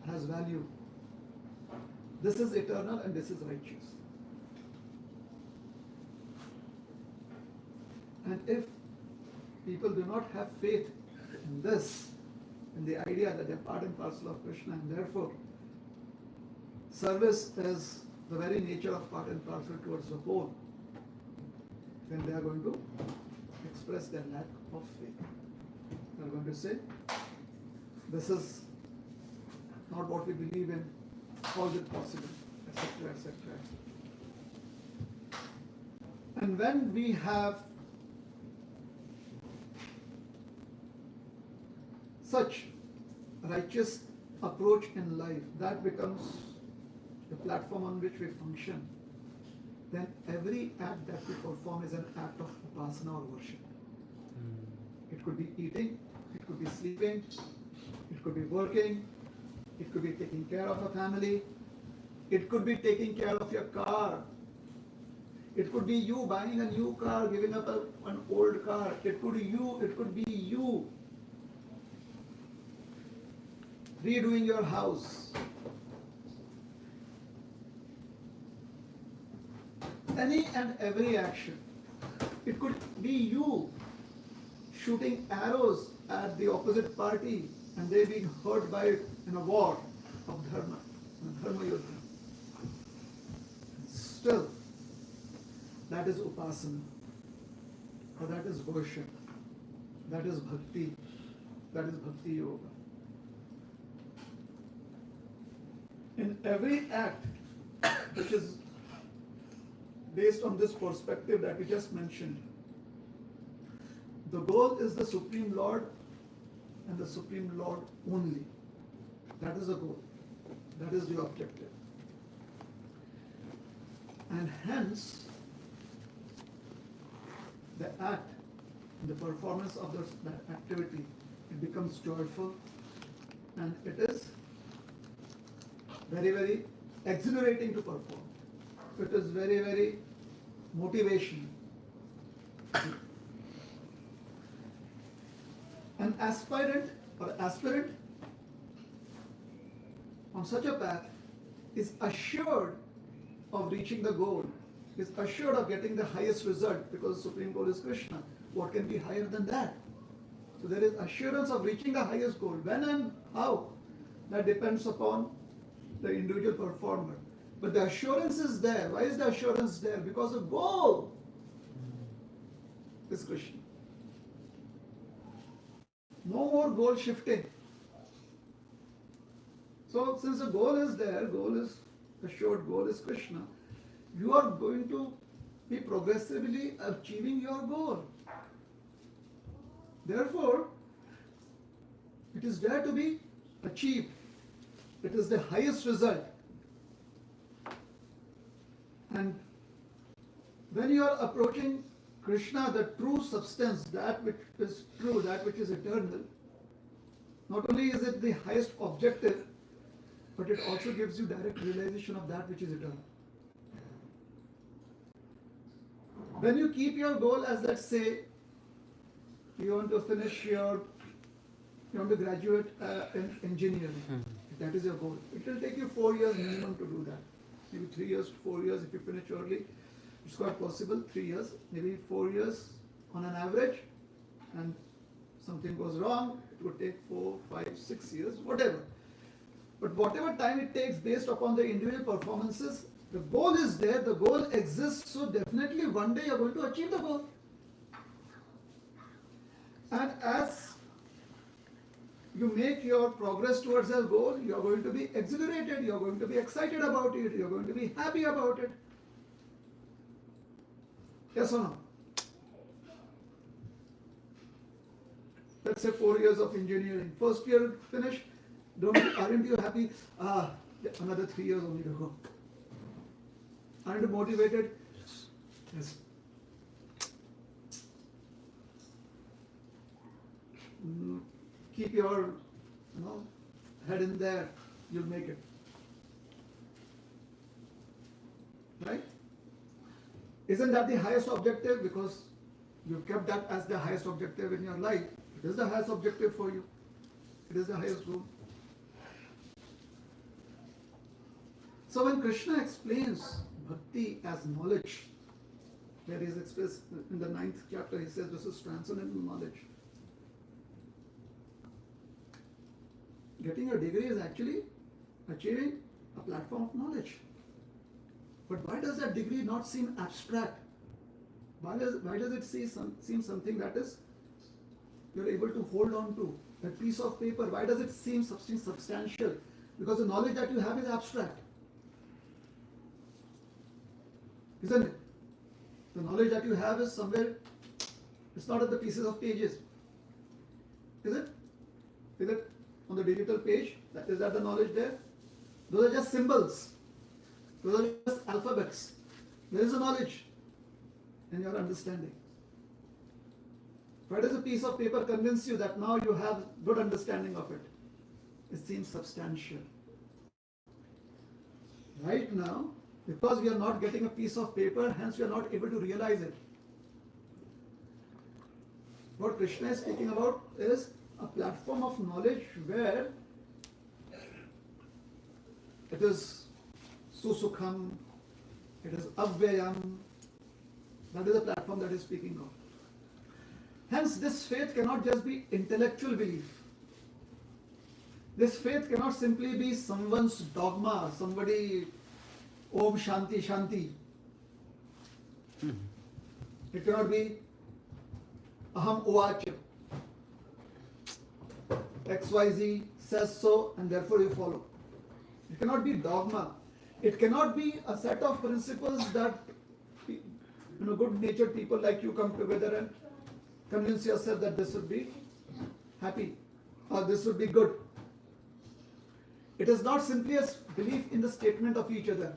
has value. This is eternal and this is righteous. And if people do not have faith in this, in the idea that they're part and parcel of Krishna, and therefore service is the very nature of part and parcel towards the whole, then they are going to express their lack of faith. They are going to say, this is not what we believe in, how is it possible, etc., etc. And when we have such righteous approach in life, that becomes the platform on which we function, then every act that we perform is an act of upasana or worship. It could be eating, it could be sleeping, it could be working, it could be taking care of a family, it could be taking care of your car, it could be you buying a new car, giving up an old car, it could be you redoing your house. Any and every action. It could be you shooting arrows at the opposite party and they being hurt by it in a war of dharma, dharma yuddha. Still, that is upasana, or that is worship, that is bhakti yoga. In every act which is based on this perspective that we just mentioned, the goal is the Supreme Lord and the Supreme Lord only. That is the goal. That is the objective. And hence, the act, the performance of that activity, it becomes joyful and it is very, very exhilarating to perform. It is very, very motivational. An aspirant on such a path is assured of reaching the goal, is assured of getting the highest result, because the supreme goal is Krishna. What can be higher than that? So there is assurance of reaching the highest goal. When and how, that depends upon the individual performer. But the assurance is there. Why is the assurance there? Because the goal is Krishna. No more goal shifting. So since the goal is there, goal is assured, goal is Krishna, you are going to be progressively achieving your goal. Therefore, it is there to be achieved. It is the highest result. And when you are approaching Krishna, the true substance, that which is true, that which is eternal, not only is it the highest objective, but it also gives you direct realization of that which is eternal. When you keep your goal as, let's say, you want to graduate in engineering, that is your goal. It will take you 4 years minimum to do that. Maybe 3 years, 4 years if you finish early. It's quite possible, 3 years, maybe 4 years on an average, and something goes wrong, it would take 4, 5, 6 years, whatever. But whatever time it takes based upon the individual performances, the goal is there, the goal exists, so definitely one day you're going to achieve the goal. And as you make your progress towards that goal, you're going to be exhilarated, you're going to be excited about it, you're going to be happy about it. Yes or no? Let's say 4 years of engineering. First year finished, aren't you happy? Another 3 years only to go. Aren't you motivated? Yes. Keep your head in there, you'll make it. Right? Isn't that the highest objective? Because you've kept that as the highest objective in your life. It is the highest objective for you. It is the highest goal. So when Krishna explains bhakti as knowledge, where he is expressed in the 9th chapter, he says this is transcendental knowledge. Getting a degree is actually achieving a platform of knowledge. But why does that degree not seem abstract? Why does it seem something that is you're able to hold on to? That piece of paper, why does it seem substantial? Because the knowledge that you have is abstract. Isn't it? The knowledge that you have is somewhere, it's not at the pieces of pages. Is it? Is it on the digital page? Is that the knowledge there? Those are just symbols. Those are just alphabets. There is a knowledge in your understanding. Why does a piece of paper convince you that now you have good understanding of it? It seems substantial. Right now, because we are not getting a piece of paper, hence we are not able to realize it. What Krishna is speaking about is a platform of knowledge where it is susukham, it is avyayam. That is the platform that is speaking of. Hence, this faith cannot just be intellectual belief. This faith cannot simply be someone's dogma, somebody, Om Shanti Shanti. It cannot be Aham Uvacha. XYZ says so and therefore you follow. It cannot be dogma. It cannot be a set of principles that good-natured people like you come together and convince yourself that this would be happy or this would be good. It is not simply a belief in the statement of each other.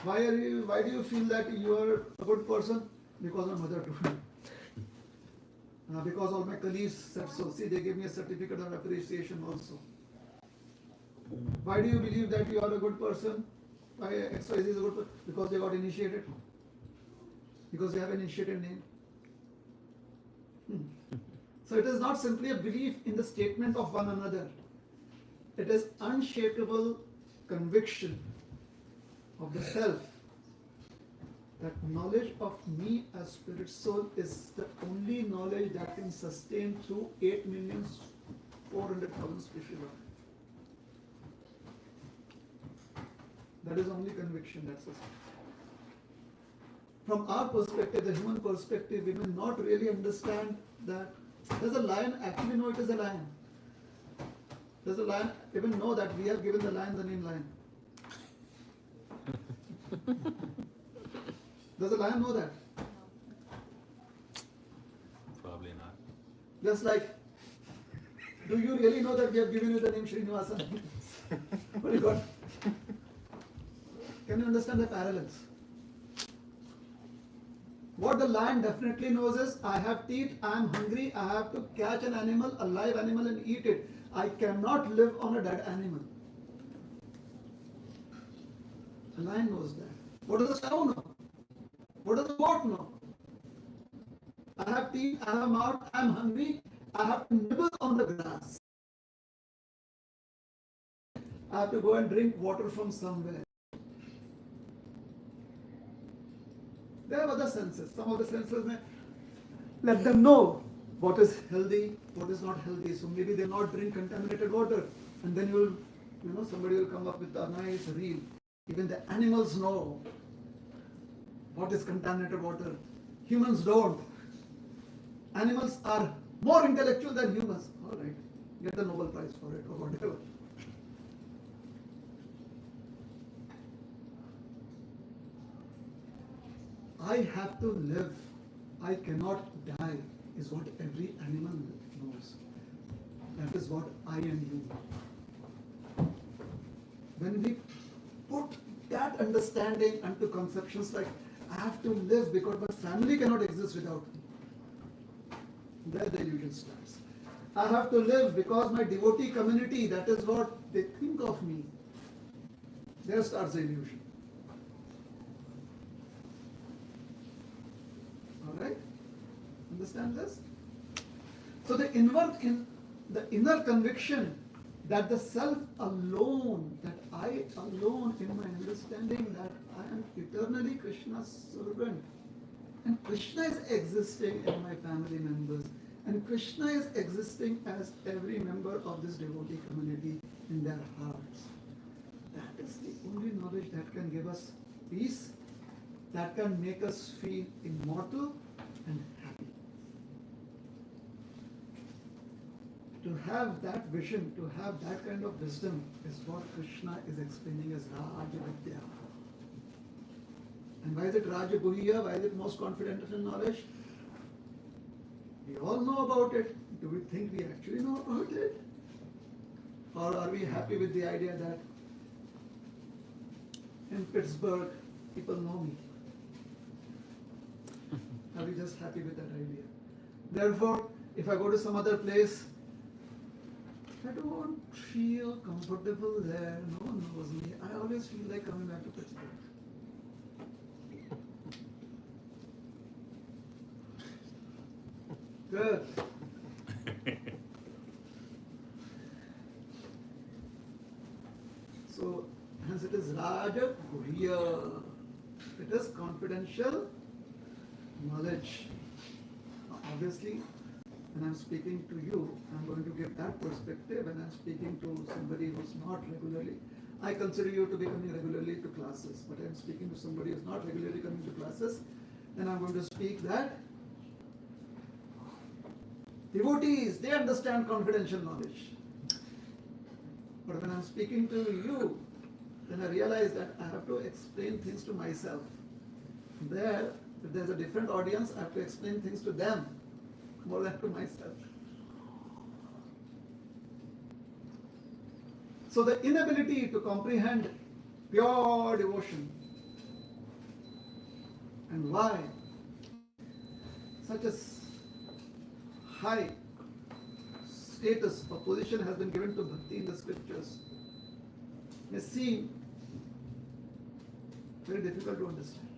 Why do you feel that you are a good person? Because my mother told me. Because all my colleagues said so. See, they gave me a certificate of appreciation also. Why do you believe that you are a good person? Why XYZ is a good person? Because they got initiated. Because they have an initiated name. So it is not simply a belief in the statement of one another. It is unshakable conviction of the self that knowledge of me as spirit soul is the only knowledge that can sustain through 8,400,000 species. That is only conviction that sustains. From our perspective, the human perspective, we may not really understand that. Does a lion actually know it is a lion? Does the lion even know that we have given the lion the name lion? Does the lion know that? Probably not. Just like, do you really know that we have given you the name Srinivasa? Very good. Can you understand the parallels? What the lion definitely knows is, I have teeth, I am hungry, I have to catch an animal, a live animal and eat it. I cannot live on a dead animal. The lion knows that. What does the cow know? What does the goat know? I have teeth, I have a mouth, I am hungry, I have to nibble on the grass. I have to go and drink water from somewhere. There are other senses. Some of the senses may let them know what is healthy, what is not healthy. So maybe they'll not drink contaminated water. And then somebody will come up with a nice reel. Even the animals know what is contaminated water. Humans don't. Animals are more intellectual than humans. All right, get the Nobel Prize for it or whatever. I have to live. I cannot die is what every animal knows. That is what I and you know. When we put that understanding into conceptions like, I have to live because my family cannot exist without me, there the illusion starts. I have to live because my devotee community, that is what they think of me. There starts the illusion. Alright? Understand this? So the inner conviction that the self alone, that I alone in my understanding that I am eternally Krishna's servant, and Krishna is existing in my family members, and Krishna is existing as every member of this devotee community in their hearts. That is the only knowledge that can give us peace, that can make us feel immortal and happy. To have that vision, to have that kind of wisdom is what Krishna is explaining as Raja Vidya. And why is it Raja Guhya? Why is it most confidential knowledge? We all know about it. Do we think we actually know about it? Or are we happy with the idea that in Pittsburgh people know me? Are we just happy with that idea? Therefore, if I go to some other place, I don't feel comfortable there. No one knows me. I always feel like coming back to Pittsburgh. Good. So, hence it is Raja Guhya. It is confidential knowledge. Obviously, when I'm speaking to you, I'm going to give that perspective. When I'm speaking to somebody who's not regularly, I consider you to be coming regularly to classes, but I'm speaking to somebody who's not regularly coming to classes, then I'm going to speak that devotees, they understand confidential knowledge. But when I'm speaking to you, then I realize that I have to explain things to myself. There, if there's a different audience, I have to explain things to them more than to myself. So the inability to comprehend pure devotion and why such a high status or position has been given to bhakti in the scriptures may seem very difficult to understand.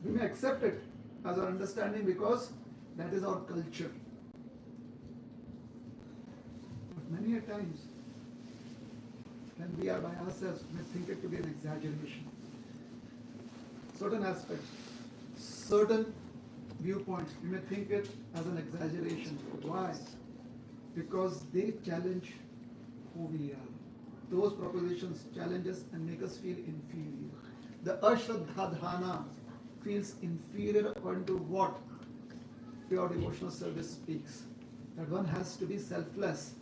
We may accept it as our understanding because that is our culture. But many a times, when we are by ourselves, we may think it to be an exaggeration. Certain aspects, certain viewpoints, we may think it as an exaggeration. Why? Because they challenge who we are. Those propositions challenge us and make us feel inferior. The Ashraddha feels inferior according to what pure devotional service speaks. That one has to be selfless,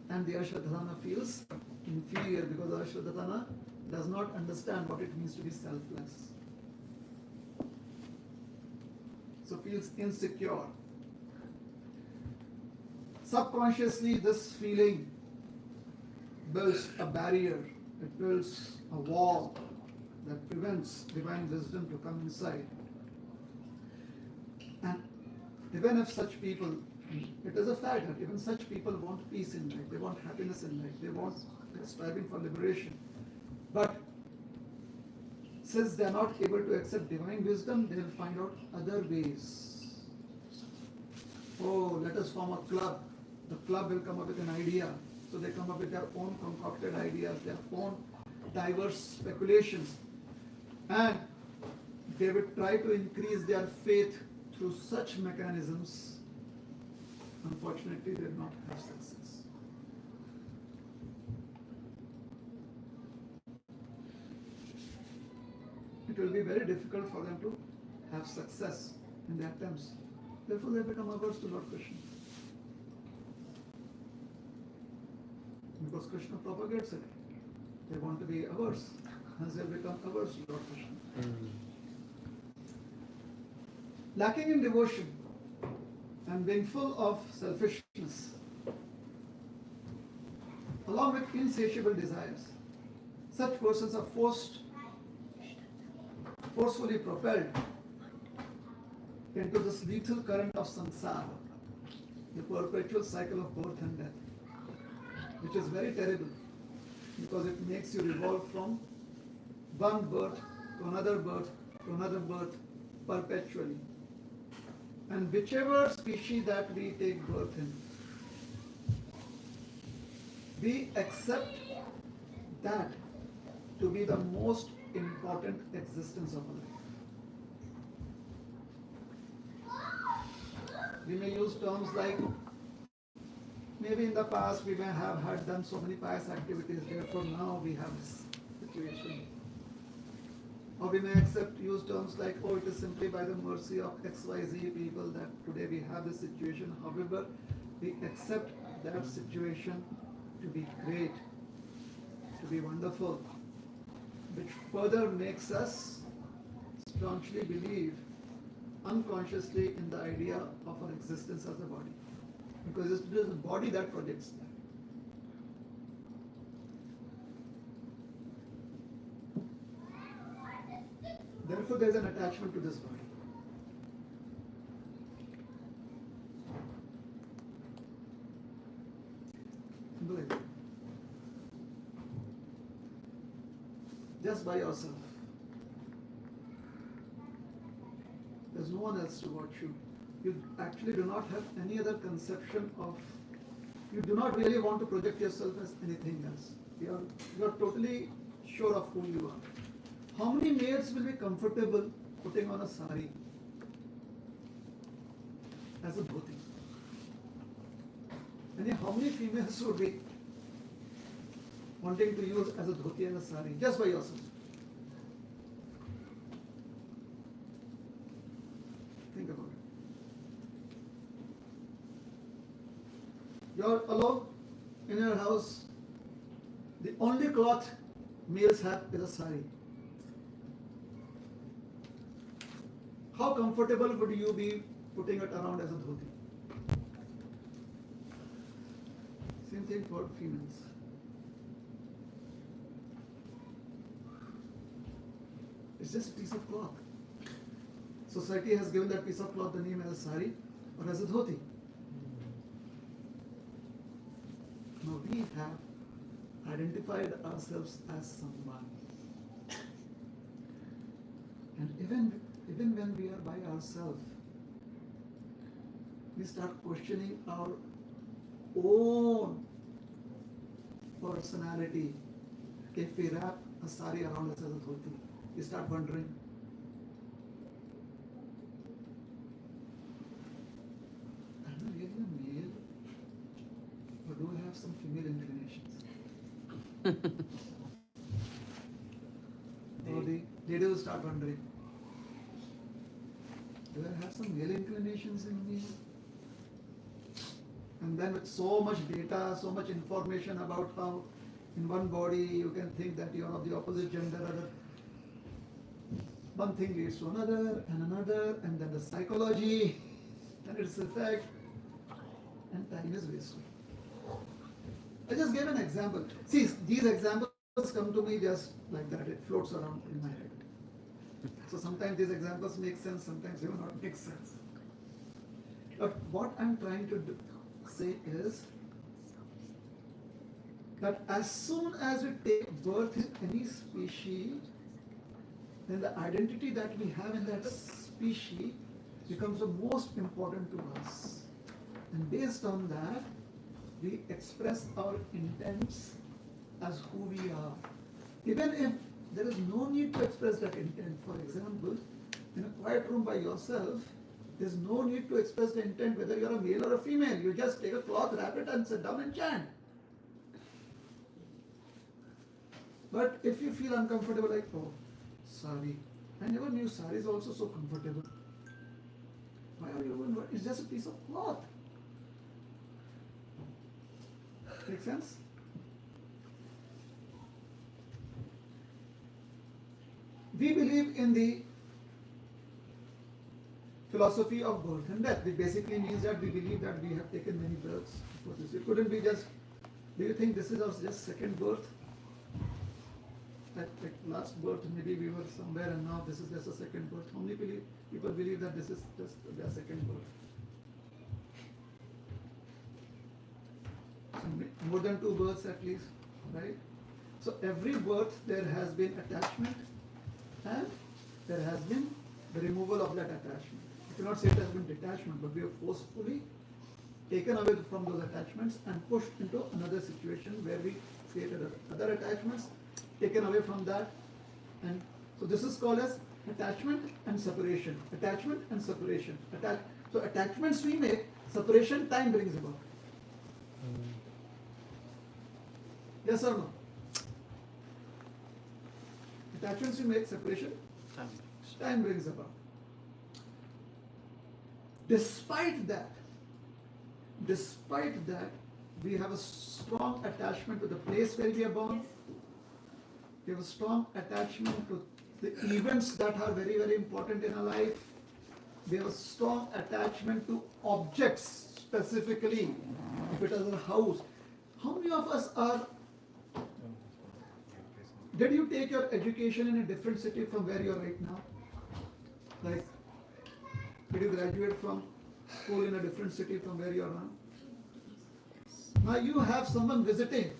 and the Ashraddha feels inferior because the Ashraddha does not understand what it means to be selfless. So feels insecure. Subconsciously, this feeling builds a barrier, it builds a wall that prevents divine wisdom to come inside. And even if such people, it is a fact that even such people want peace in life, they want happiness in life, they're striving for liberation. But since they're not able to accept divine wisdom, they will find out other ways. Oh, let us form a club. The club will come up with an idea. So they come up with their own concocted ideas, their own diverse speculations. And they will try to increase their faith through such mechanisms, unfortunately, they will not have success. It will be very difficult for them to have success in their attempts. Therefore, they become averse to Lord Krishna. Because Krishna propagates it. They want to be averse, hence they become averse to Lord Krishna. Lacking in devotion and being full of selfishness, along with insatiable desires, such persons are forcefully propelled into this lethal current of samsara, the perpetual cycle of birth and death, which is very terrible because it makes you revolve from one birth to another birth to another birth perpetually. And whichever species that we take birth in, we accept that to be the most important existence of our life. We may use terms like, maybe in the past we may have had done so many pious activities, therefore now we have this situation. Or we may use terms like, oh, it is simply by the mercy of XYZ people that today we have this situation. However, we accept that situation to be great, to be wonderful, which further makes us staunchly believe unconsciously in the idea of our existence as a body. Because it is the body that projects that. Therefore, there is an attachment to this body. Simple. Just by yourself. There's no one else to watch you. You actually do not have any other conception of, you do not really want to project yourself as anything else. You are totally sure of who you are. How many males will be comfortable putting on a sari as a dhoti? And how many females would be wanting to use as a dhoti and a sari just by yourself? Think about it. You're alone in your house. The only cloth males have is a sari. How comfortable would you be putting it around as a dhoti? Same thing for females. It's just a piece of cloth. Society has given that piece of cloth the name as a sari or as a dhoti. Now we have identified ourselves as someone. And even when we are by ourselves, we start questioning our own personality. If we wrap a sari around us as a dhoti, we start wondering, am I really a male? Or do I have some female inclinations? Or the lady will start wondering, do I have some male inclinations in me? And then with so much data, so much information about how in one body you can think that you are of the opposite gender, one thing leads to another, and then the psychology and its effect, and time is wasted. I just gave an example. See, these examples come to me just like that. It floats around in my head. So sometimes these examples make sense, sometimes they will not make sense. But what I'm trying to say is that as soon as we take birth in any species, then the identity that we have in that species becomes the most important to us. And based on that, we express our intents as who we are. Even if there is no need to express that intent. For example, in a quiet room by yourself, There's no need to express the intent whether you're a male or a female. You just take a cloth, wrap it, and sit down and chant. But if you feel uncomfortable, like, oh, sari, I never knew sari is also so comfortable. Why are you even? It's just a piece of cloth. Make sense? We believe in the philosophy of birth and death, which basically means that we believe that we have taken many births before this. It couldn't be just. Do you think this is our just second birth? Like last birth, maybe we were somewhere and now this is just a second birth. How many people believe that this is just their second birth? So more than 2 births at least, right? So every birth there has been attachment and there has been the removal of that attachment. You cannot say it has been detachment, but we have forcefully taken away from those attachments and pushed into another situation where we created other attachments, taken away from that, and so this is called as attachment and separation. Attachment and separation. So attachments we make, separation time brings about. Yes or no? Attachments we make, separation time brings about. Despite that, we have a strong attachment to the place where we are born. We have a strong attachment to the events that are very, very important in our life. We have a strong attachment to objects specifically. If it is a house, how many of us are? Did you take your education in a different city from where you are right now? Like, did you graduate from school in a different city from where you are now? Now you have someone visiting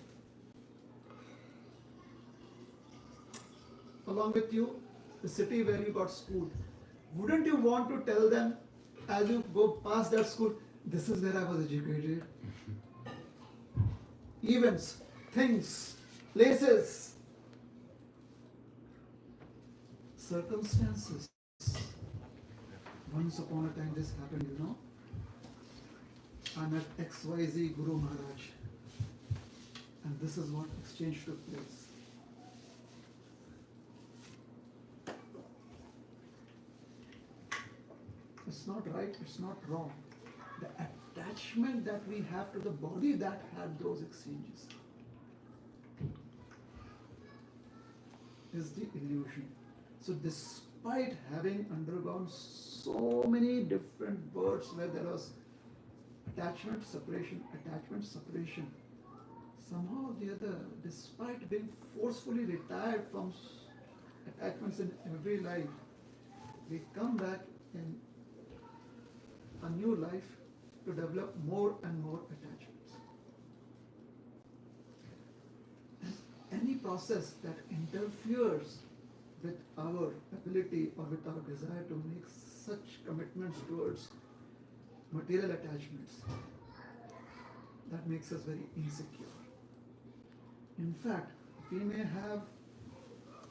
along with you the city where you got schooled. Wouldn't you want to tell them as you go past that school, this is where I was educated? Events, things, places, circumstances. Once upon a time this happened, you know. I met XYZ Guru Maharaj. And this is what exchange took place. It's not right, it's not wrong. The attachment that we have to the body that had those exchanges is the illusion. So despite having undergone so many different births where there was attachment, separation, somehow or the other, despite being forcefully retired from attachments in every life, we come back in a new life to develop more and more attachments. And any process that interferes with our ability or with our desire to make such commitments towards material attachments, that makes us very insecure. In fact, we may have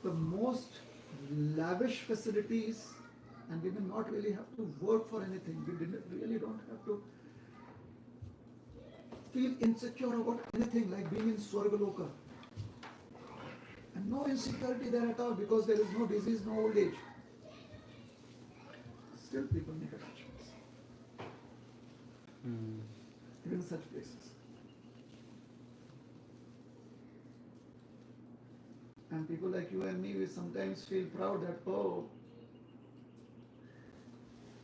the most lavish facilities and we may not really have to work for anything. We really don't have to feel insecure about anything, like being in Swargaloka. And no insecurity there at all because there is no disease, no old age. Still people make attachments. Even in such places. And people like you and me, we sometimes feel proud that, oh,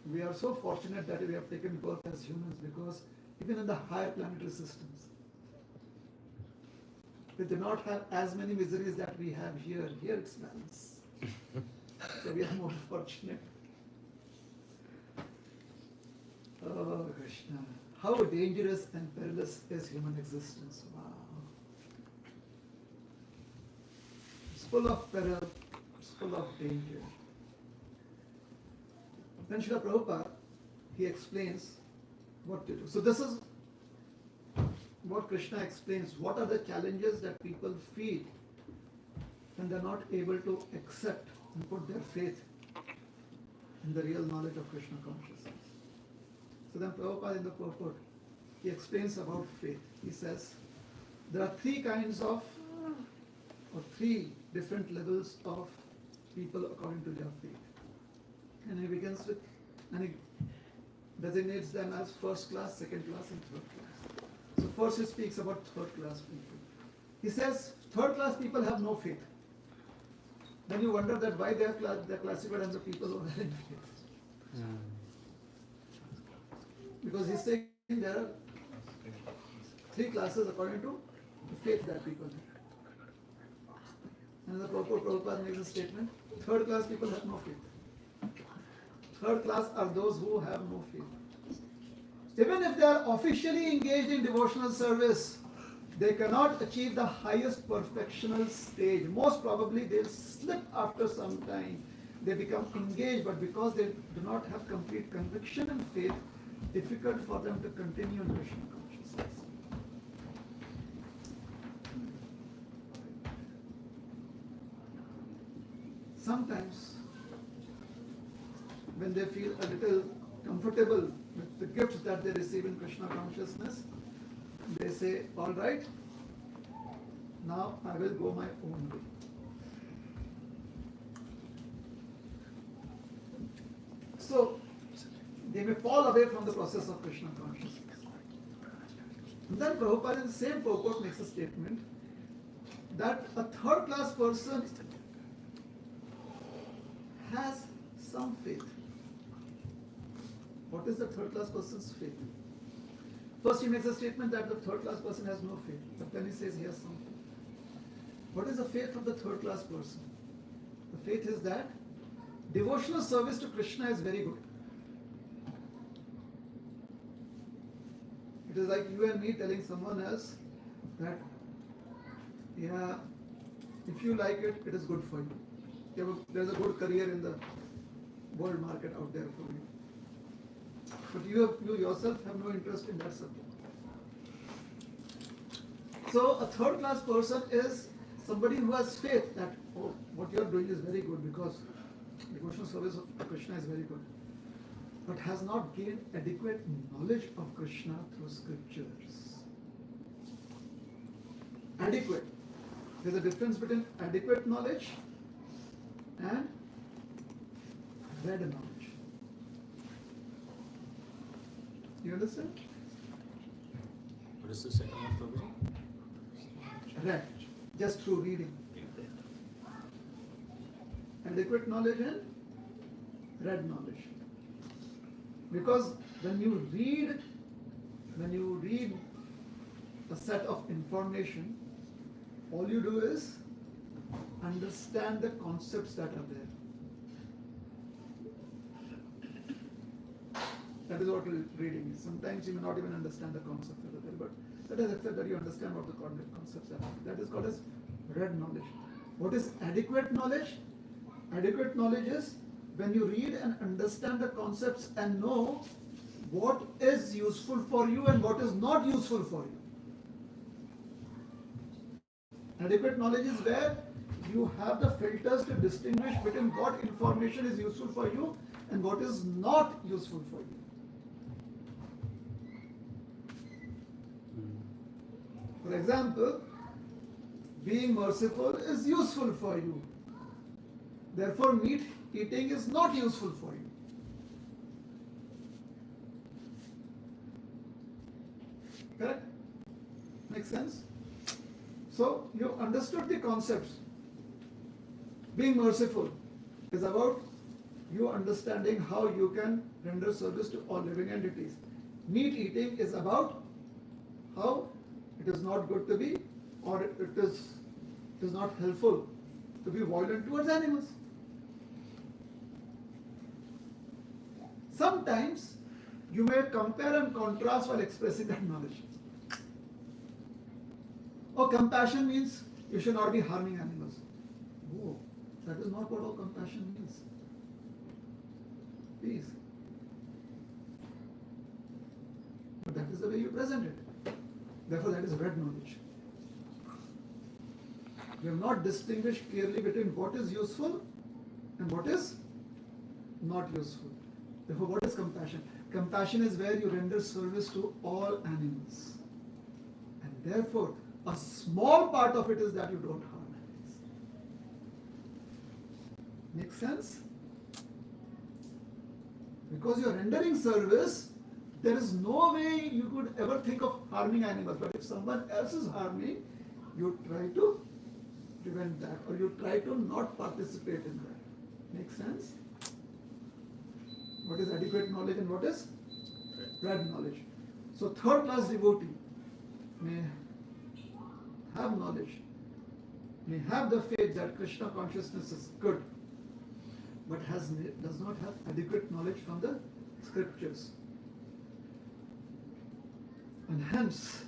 we are so fortunate that we have taken birth as humans, because even in the higher planetary systems, they do not have as many miseries that we have here. Here it's balance. So we are more fortunate. Oh Krishna. How dangerous and perilous is human existence. Wow. It's full of peril, it's full of danger. Then Srila Prabhupada, he explains what to do. So this is what Krishna explains. What are the challenges that people feel when they're not able to accept and put their faith in the real knowledge of Krishna consciousness? So then Prabhupada in the purport, he explains about faith. He says, there are three kinds of, or three different levels of people according to their faith. And he begins with, and he designates them as first class, second class, and third class. So first he speaks about third class people. He says, third class people have no faith. Then you wonder that why they're classified as the people who are in faith. Because he's saying there are three classes according to the faith that people have. And the Prabhupada makes a statement, third class people have no faith. Third class are those who have no faith. Even if they are officially engaged in devotional service, they cannot achieve the highest perfectional stage. Most probably they'll slip after some time. They become engaged, but because they do not have complete conviction and faith, difficult for them to continue in Krishna consciousness. Sometimes, when they feel a little comfortable with the gifts that they receive in Krishna consciousness, they say, all right, now I will go my own way. So, they may fall away from the process of Krishna consciousness. And then Prabhupada in the same purport makes a statement that a third class person has some faith. What is the third class person's faith? First he makes a statement that the third class person has no faith, but then he says he has some faith. What is the faith of the third class person? The faith is that devotional service to Krishna is very good. It is like you and me telling someone else that, yeah, if you like it, it is good for you. There's a good career in the world market out there for you. But you yourself have no interest in that subject. So a third class person is somebody who has faith that, oh, what you are doing is very good because devotional service of Krishna is very good, but has not gained adequate knowledge of Krishna through scriptures. Adequate. There's a difference between adequate knowledge and read knowledge. You understand? What is the second one, Prabhuji? Read, just through reading. Adequate knowledge and read knowledge. Because when you read a set of information, all you do is understand the concepts that are there. That is what reading is. Sometimes you may not even understand the concepts that are there, but let us accept that you understand what the concepts are. That is called as read knowledge. What is adequate knowledge? Adequate knowledge is when you read and understand the concepts and know what is useful for you and what is not useful for you. Adequate knowledge is where you have the filters to distinguish between what information is useful for you and what is not useful for you. For example, being merciful is useful for you. Therefore, meat eating is not useful for you. Correct? Makes sense? So, you understood the concepts. Being merciful is about you understanding how you can render service to all living entities. Meat eating is about how it is not good to be, or it is not helpful to be violent towards animals. Sometimes you may compare and contrast while expressing that knowledge. Oh, compassion means you should not be harming animals. Oh, that is not what all compassion means. Please. But that is the way you present it. Therefore, that is read knowledge. You have not distinguished clearly between what is useful and what is not useful. Therefore, what is compassion? Compassion is where you render service to all animals. And therefore, a small part of it is that you don't harm animals. Make sense? Because you are rendering service, there is no way you could ever think of harming animals. But if someone else is harming, you try to prevent that, or you try to not participate in that. Make sense? What is adequate knowledge and what is dread knowledge? So third class devotee may have knowledge, may have the faith that Krishna consciousness is good, but does not have adequate knowledge from the scriptures. And hence,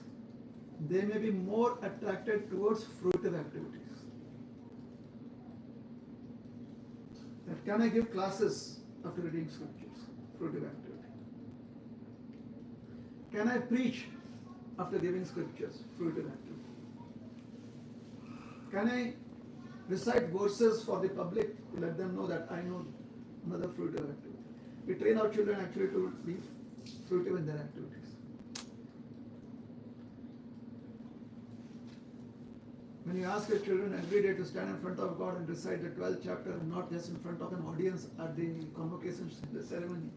they may be more attracted towards fruitive activities. That can I give classes after reading scriptures? Fruitive activity. Can I preach after giving scriptures? Fruitive activity. Can I recite verses for the public to let them know that I know? Another fruitive activity. We train our children actually to be fruitive in their activities. When you ask your children every day to stand in front of God and recite the 12th chapter and not just in front of an audience at the convocation ceremony,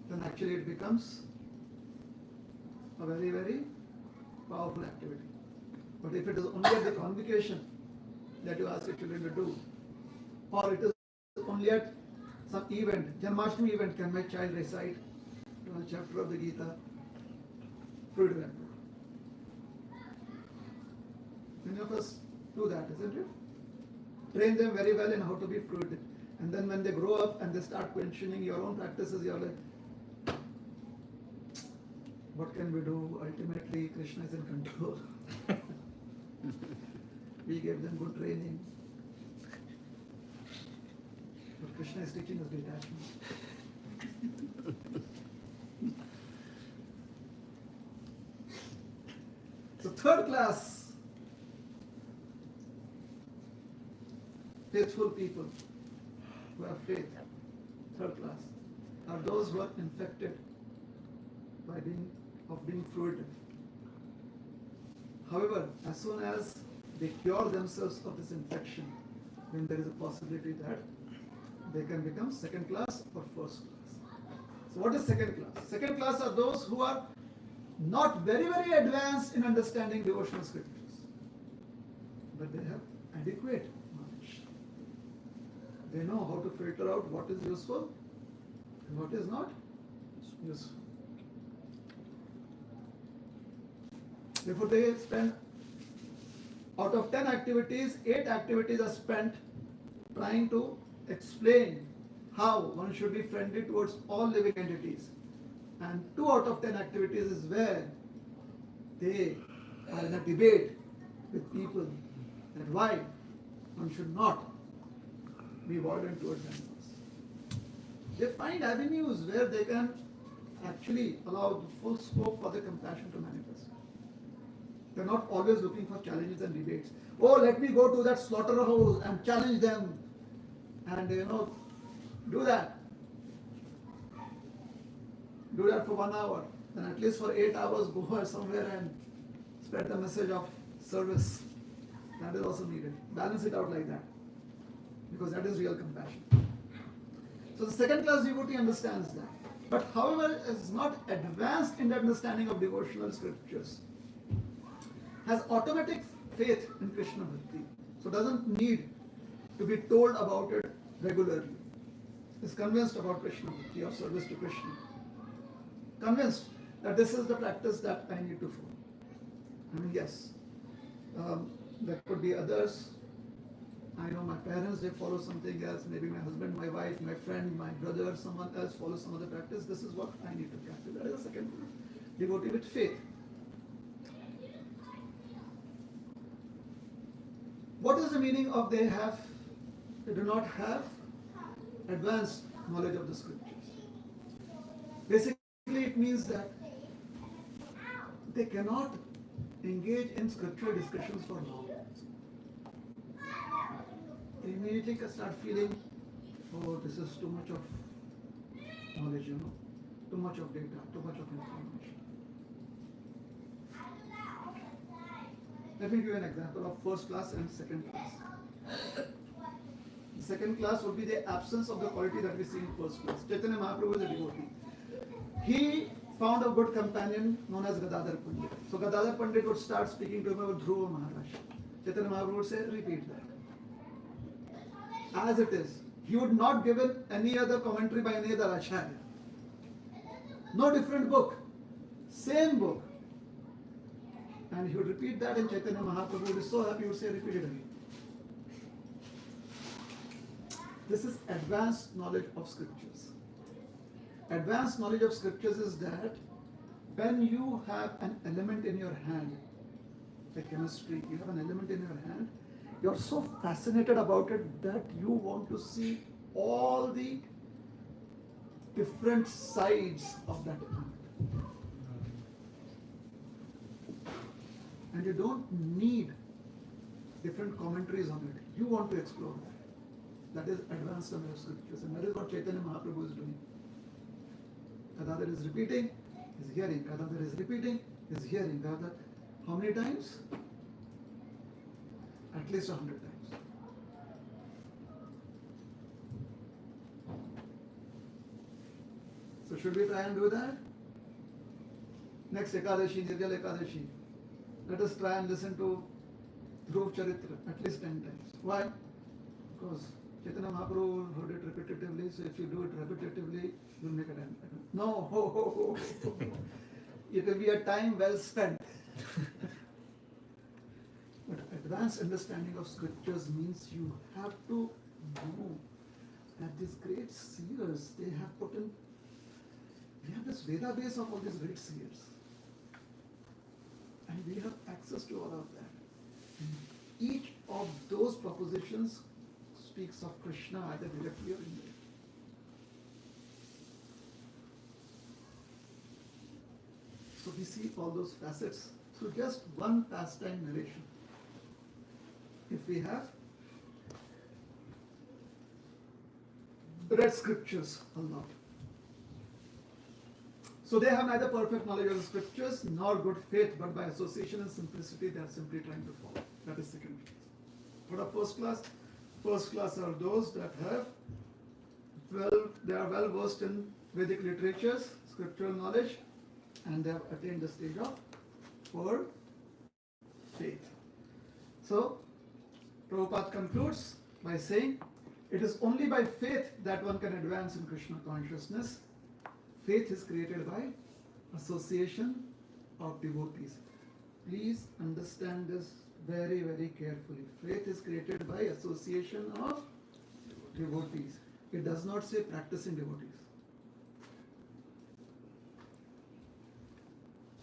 then actually it becomes a very, very powerful activity. But if it is only at the convocation that you ask your children to do, or it is only at some event, Janmashtami event, can my child recite 12th chapter of the Gita? Fruitive activity. Many of us do that, isn't it? Train them very well in how to be fruitive. And then when they grow up and they start questioning your own practices, you're like, what can we do? Ultimately, Krishna is in control. We gave them good training. But Krishna is teaching us detachment. So third class, faithful people who have faith, third class, are those who are infected by being fruitive. However, as soon as they cure themselves of this infection, then there is a possibility that they can become second class or first class. So what is second class? Second class are those who are not very, very advanced in understanding devotional scriptures, but they have adequate knowledge. They know how to filter out what is useful and what is not useful. Therefore, they spend, out of 10 activities, 8 activities are spent trying to explain how one should be friendly towards all living entities. And 2 out of 10 activities is where they are in a debate with people that why one should not be violent towards animals. They find avenues where they can actually allow the full scope for the compassion to manifest. They're not always looking for challenges and debates. Oh, let me go to that slaughterhouse and challenge them and do that. Do that for 1 hour. Then at least for 8 hours go somewhere and spread the message of service. That is also needed. Balance it out like that. Because that is real compassion. So the second class devotee understands that. But however, is not advanced in the understanding of devotional scriptures. Has automatic faith in Krishna Bhakti. So doesn't need to be told about it regularly. Is convinced about Krishna Bhakti or service to Krishna. Convinced that this is the practice that I need to follow. I mean, yes, there could be others. I know my parents, they follow something else. Maybe my husband, my wife, my friend, my brother, someone else follows some other practice. This is what I need to practice. That is the second devotee with faith. What is the meaning of they do not have advanced knowledge of the scriptures? Basically, it means that they cannot engage in scriptural discussions for long. They immediately start feeling, oh, this is too much of knowledge, too much of data, too much of information. Let me give you an example of first class and second class. Second class would be the absence of the quality that we see in first class. Chaitanya Mahaprabhu is a devotee. He found a good companion known as Gadadhar Pandit. So Gadadhar Pandit would start speaking to him about Dhruva Maharaj. Chaitanya Mahaprabhu would say, repeat that. As it is. He would not give in any other commentary by any other Acharya. No different book. Same book. And he would repeat that, and Chaitanya Mahaprabhu would be so happy, he would say, repeat it again. This is advanced knowledge of scriptures. Advanced knowledge of scriptures is that when you have an element in your hand, like chemistry, you have an element in your hand, you're so fascinated about it that you want to see all the different sides of that element. And you don't need different commentaries on it. You want to explore that. That is advanced knowledge of scriptures, and that is what Chaitanya Mahaprabhu is doing. Gadadhar is repeating, is hearing. Gadadhar is repeating, is hearing. Gadadhar, how many times? At least 100 times. So should we try and do that? Next Ekadashi, Nirjala Ekadashi. Let us try and listen to Dhruv Charitra at least 10 times. Why? Because Chaitanya Mahaprabhu heard it repetitively, so if you do it repetitively, you'll make it end. No, it will be a time well spent. But advanced understanding of scriptures means you have to know that these great seers, they have put in, we have this Veda base of all these great seers. And we have access to all of that. Each of those propositions speaks of Krishna either directly or indirectly. So we see all those facets through just one pastime narration. If we have read scriptures a lot. So they have neither perfect knowledge of the scriptures nor good faith, but by association and simplicity they are simply trying to follow. That is second class. What are first class? First class are those that have they are well versed in Vedic literatures, scriptural knowledge, and they have attained the stage of for faith. So Prabhupada concludes by saying, it is only by faith that one can advance in Krishna consciousness. Faith is created by association of devotees. Please understand this very, very carefully. Faith is created by association of devotees. It does not say practicing devotees.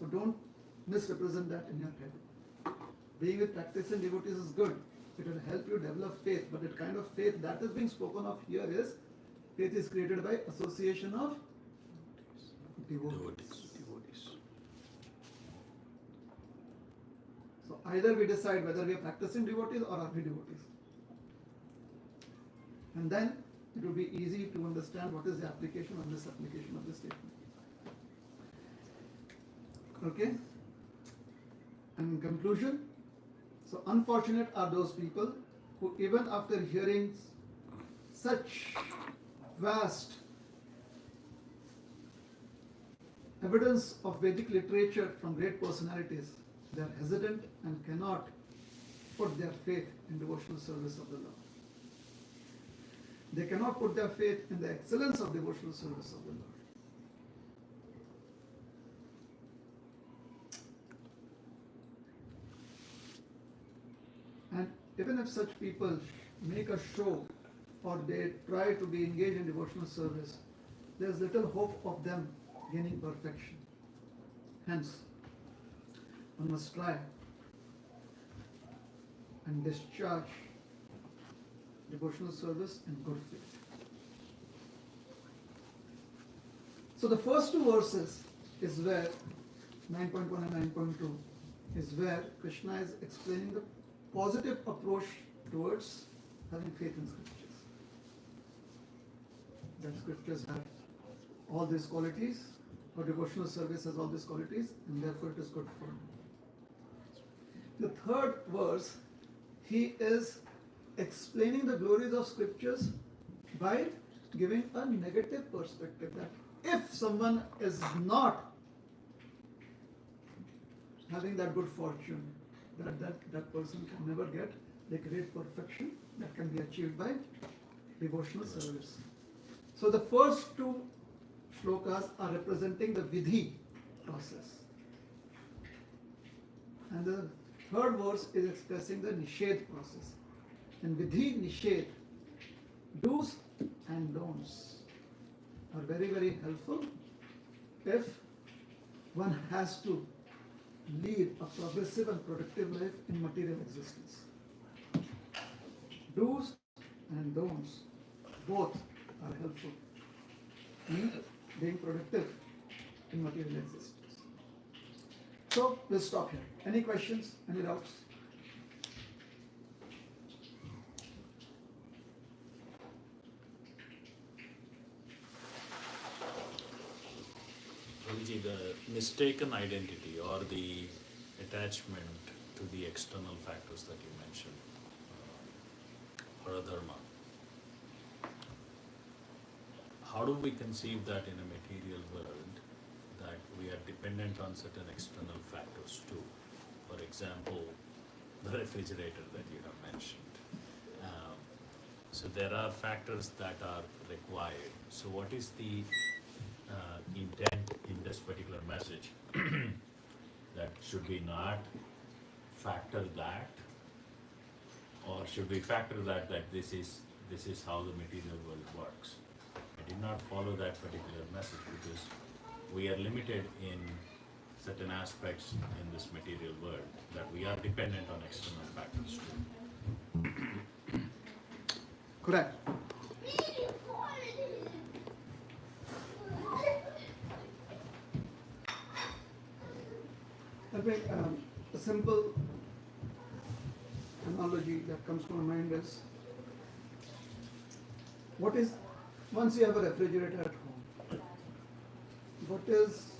So don't misrepresent that in your head. Being with practicing devotees is good. It will help you develop faith, but the kind of faith that is being spoken of here is faith is created by association of devotees. So either we decide whether we are practicing devotees or are we devotees. And then it will be easy to understand what is the application of this application of this statement. Okay? And in conclusion, so unfortunate are those people who even after hearing such vast evidence of Vedic literature from great personalities, they are hesitant and cannot put their faith in devotional service of the Lord. They cannot put their faith in the excellence of devotional service of the Lord. And even if such people make a show or they try to be engaged in devotional service, there is little hope of them gaining perfection. Hence, one must try and discharge devotional service in good faith. So the first two verses is where 9.1 and 9.2 is where Krishna is explaining the positive approach towards having faith in scriptures. That scriptures have all these qualities, or devotional service has all these qualities, and therefore it is good for him. The third verse, he is explaining the glories of scriptures by giving a negative perspective, that if someone is not having that good fortune, that person can never get the great perfection that can be achieved by devotional service. So the first two shlokas are representing the vidhi process, and the third verse is expressing the nishedh process. And vidhi, nishedh, do's and don'ts are very, very helpful if one has to lead a progressive and productive life in material existence. Do's and don'ts both are helpful in being productive in material existence. So we'll stop here. Any questions? Any doubts? Prabhuji, the mistaken identity or the attachment to the external factors that you mentioned, paradharma, how do we conceive that in a material world, that we are dependent on certain external factors too? For example, the refrigerator that you have mentioned. So there are factors that are required. So what is the intent in this particular message? That should we not factor that, or should we factor that this is how the material world works? I did not follow that particular message because we are limited in certain aspects in this material world, that we are dependent on external factors too. Correct. I think a simple analogy that comes to my mind is, what is, once you have a refrigerator at home, what is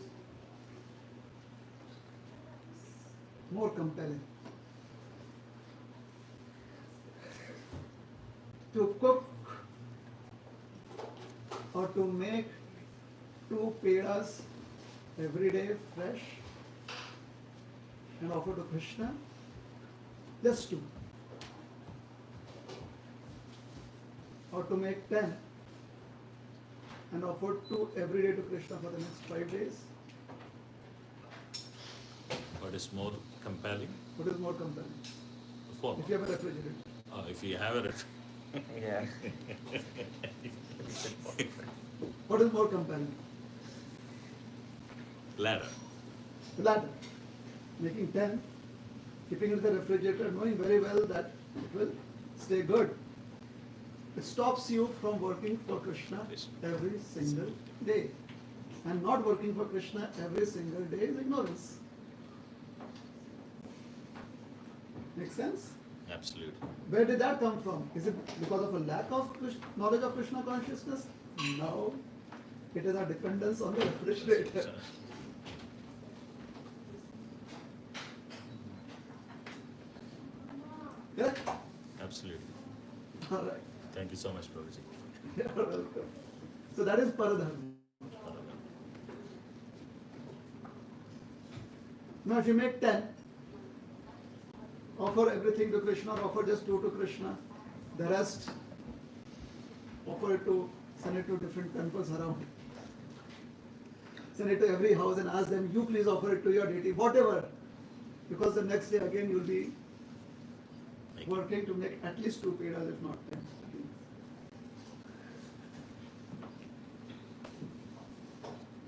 more compelling? To cook or to make 2 pedas every day fresh and offer to Krishna? Just 2. Or to make 10 and offer 2 every day to Krishna for the next 5 days? What is more compelling? What is more compelling? The former. If you have a refrigerator. If you have a Yeah. What is more compelling? ladder. The latter. Making 10, keeping it in the refrigerator, knowing very well that it will stay good. It stops you from working for Krishna every single day. And not working for Krishna every single day is ignorance. Make sense? Absolutely. Where did that come from? Is it because of a lack of knowledge of Krishna consciousness? No. It is our dependence on the refrigerator. Yeah? Absolutely. All right. Thank you so much, Prabhuji. You're welcome. So that is paradharma. Now if you make 10, offer everything to Krishna, or offer just 2 to Krishna, the rest offer it to, send it to different temples around. Send it to every house and ask them, you please offer it to your deity, whatever. Because the next day again you'll be working to make at least 2 pedas, if not 10.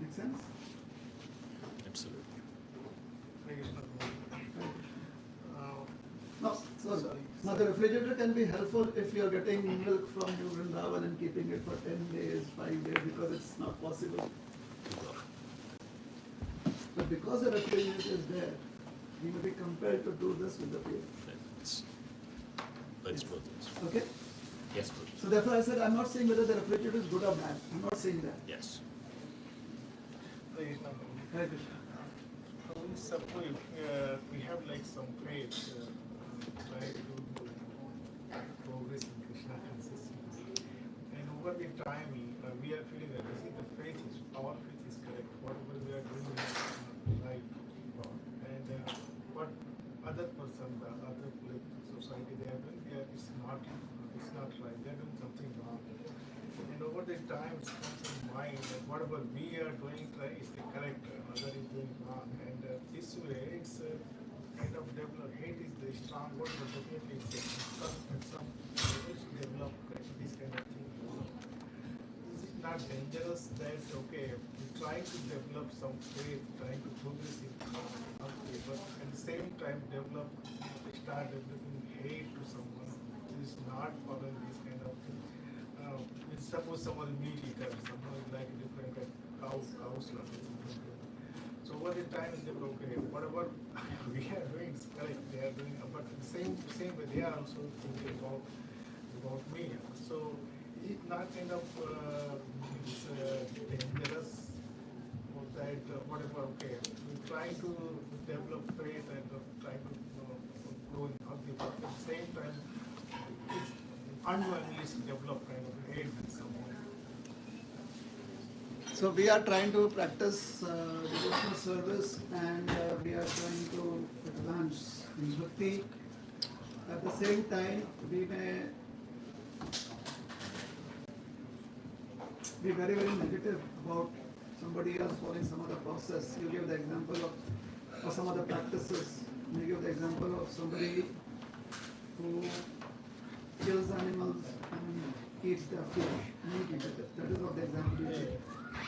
Make sense? Absolutely. No, sorry. Now the refrigerator can be helpful if you are getting milk from New Vrindavan and keeping it for 10 days, 5 days, because it's not possible. But because the refrigerator is there, you may be compelled to do this with the paper. Let's both ways. Okay? Yes, Prabhuji. So therefore I said, I'm not saying whether the refrigerator is good or bad. I'm not saying that. Yes. Hare Krishna. We suppose we have like some faith, try to progress in Krishna consciousness. And over the time, we are feeling that this is the faith, our faith is correct, whatever we are doing is right. And what other person, the other society they are doing, it's not right, they are doing something wrong. And over the time, it comes in mind that whatever we are doing is the correct, other is doing wrong. And this way, it's kind of develop. Hate is the strong word, but definitely it's some develop this kind of thing. Is it not dangerous that okay, we try to develop some faith, trying to progress in okay, but at the same time start developing hate to someone who is not following this kind of thing. Suppose someone meat eater, someone like different kind of cow slaughter. So over the time they were okay, whatever we are doing is correct, they are doing, but the same way they are also thinking about me. So it not kind of dangerous for that whatever okay, we try to develop faith and try to grow in healthy, but at the same time it's unknowingly develop kind of hate with someone. So we are trying to practice devotional service, and we are trying to advance in bhakti. At the same time, we may be very, very negative about somebody else following some other process. You give the example of some other practices. You give the example of somebody who kills animals and eats their flesh. That is what the example you give.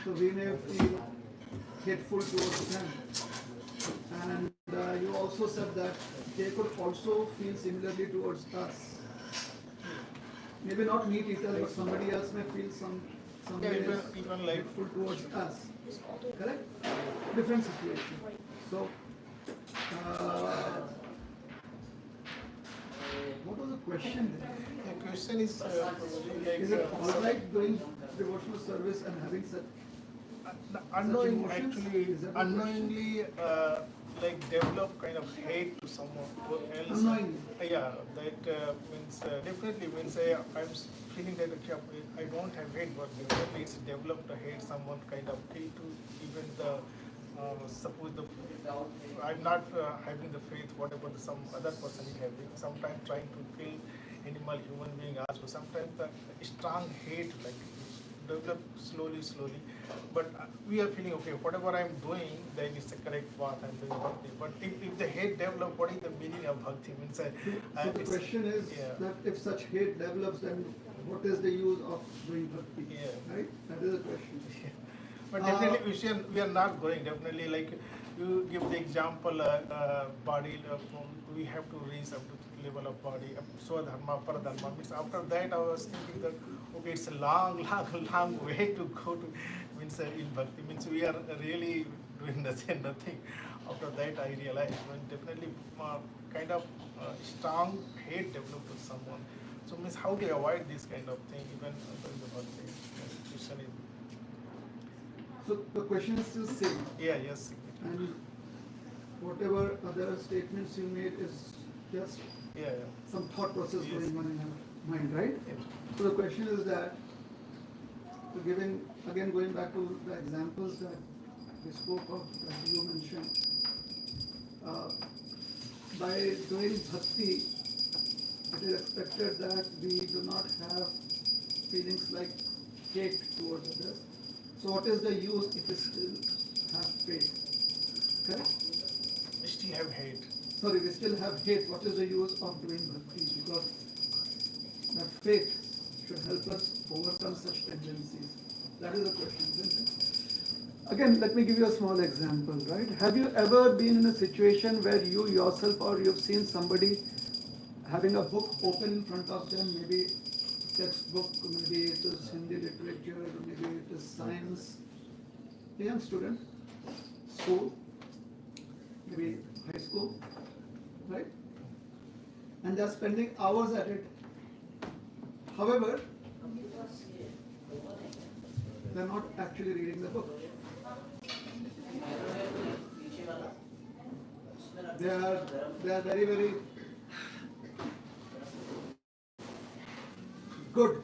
So we may feel hateful towards them. And you also said that they could also feel similarly towards us. Maybe not meat eater, but somebody else may feel some way even like hateful towards us. Correct? Different situation. So, what was the question there? the question is Is it alright doing devotional service and having such unknowing emotions? actually Is that the unknowingly like develop kind of hate to someone else. Unknowingly. Yeah, that means definitely means I'm feeling that okay, I don't have hate, but definitely it's developed a hate. Someone kind of kill to even the suppose I'm not having the faith whatever some other person is having. Sometimes trying to kill animal, human being also. Sometimes the strong hate like develop slowly. But we are feeling okay, whatever I'm doing, then it's the correct path, I'm doing bhakti. But if the hate develop, what is the meaning of bhakti? Means, So the question is that if such hate develops, then what is the use of doing bhakti? Yeah. Right? That is the question. But definitely we are not going, definitely like you give the example, body, we have to reach up to the level of body, swadharma, paradharma. Means after that I was thinking that okay, it's a long way to go to, means in bhakti, means we are really doing nothing. After that I realized when definitely kind of strong hate developed with someone. So means how to avoid this kind of thing even in the bhakti? Question is, So the question is still same. yes. And whatever other statements you made is just Yeah. some thought process Yes. going on in your mind, right? Yeah. So the question is that, so going back to the examples that we spoke of, that you mentioned, by doing bhakti, it is expected that we do not have feelings like hate towards others. So what is the use if we still have faith? Correct? We still have hate. Sorry, we still have hate. What is the use of doing bhakti? Because that faith should help us overcome such tendencies. That is the question, isn't it? Again, let me give you a small example, right? Have you ever been in a situation where you yourself or you've seen somebody having a book open in front of them, maybe textbook, maybe it is Hindi literature, maybe it is science, a young student, school, maybe high school, right? And they're spending hours at it. However, they're not actually reading the book. They are very, very good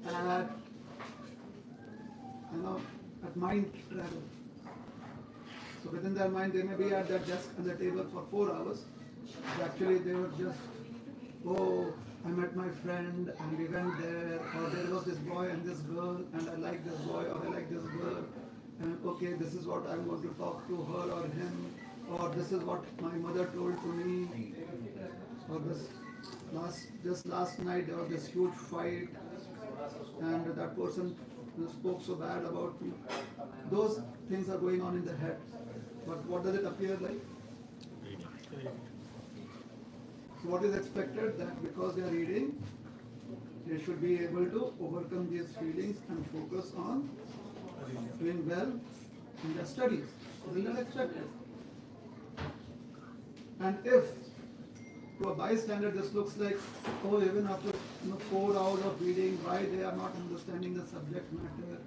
at, at mind travel. So within their mind, they may be at that desk on the table for 4 hours. But actually, they were just, oh, I met my friend and we went there, or there was this boy and this girl, and I like this boy or I like this girl, and okay, this is what I'm going to talk to her or him, or this is what my mother told to me, or just last night there was this huge fight, and that person spoke so bad about me. Those things are going on in the head. But what does it appear like? So what is expected? That because they are reading, they should be able to overcome these feelings and focus on doing well in their studies. Isn't that expected? And if to a bystander this looks like, oh, even after 4 hours of reading, why they are not understanding the subject matter.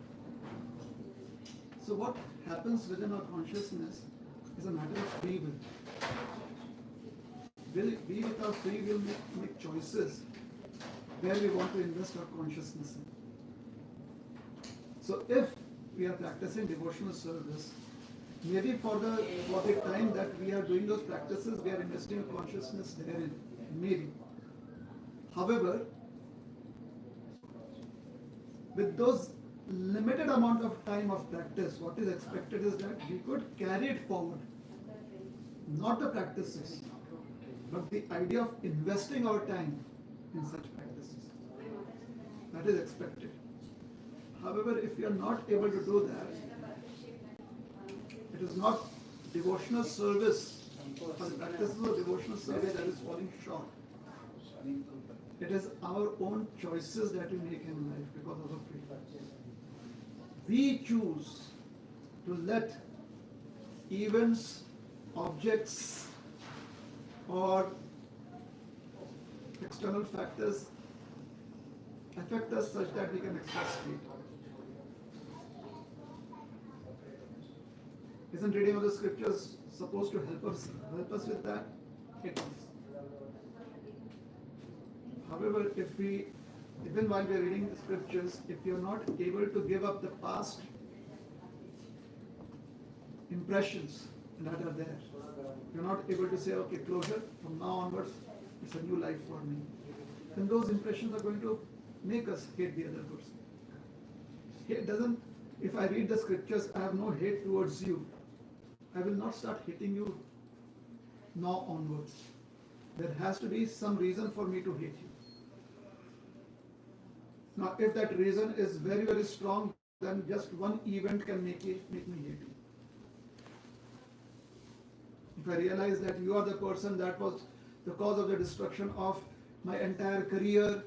So what happens within our consciousness is a matter of free will. We with our free will make choices where we want to invest our consciousness in. So if we are practicing devotional service, maybe for the time that we are doing those practices, we are investing consciousness therein. Maybe. However, with those limited amount of time of practice, what is expected is that we could carry it forward. Not the practices, but the idea of investing our time in such practices. That is expected. However, if we are not able to do that, it is not devotional service, or the practices of devotional service that is falling short. It is our own choices that we make in life because of our free will. We choose to let events, objects, or external factors affect us such that we can express faith. Isn't reading of the scriptures supposed to help us with that? It is. However, even while we are reading the scriptures, if we are not able to give up the past impressions that are there, we are not able to say, okay, closure, from now onwards, it's a new life for me, then those impressions are going to make us hate the other person. Hate doesn't, if I read the scriptures, I have no hate towards you, I will not start hating you now onwards. There has to be some reason for me to hate you. Now, if that reason is very, very strong, then just one event can make me hate you. If I realize that you are the person that was the cause of the destruction of my entire career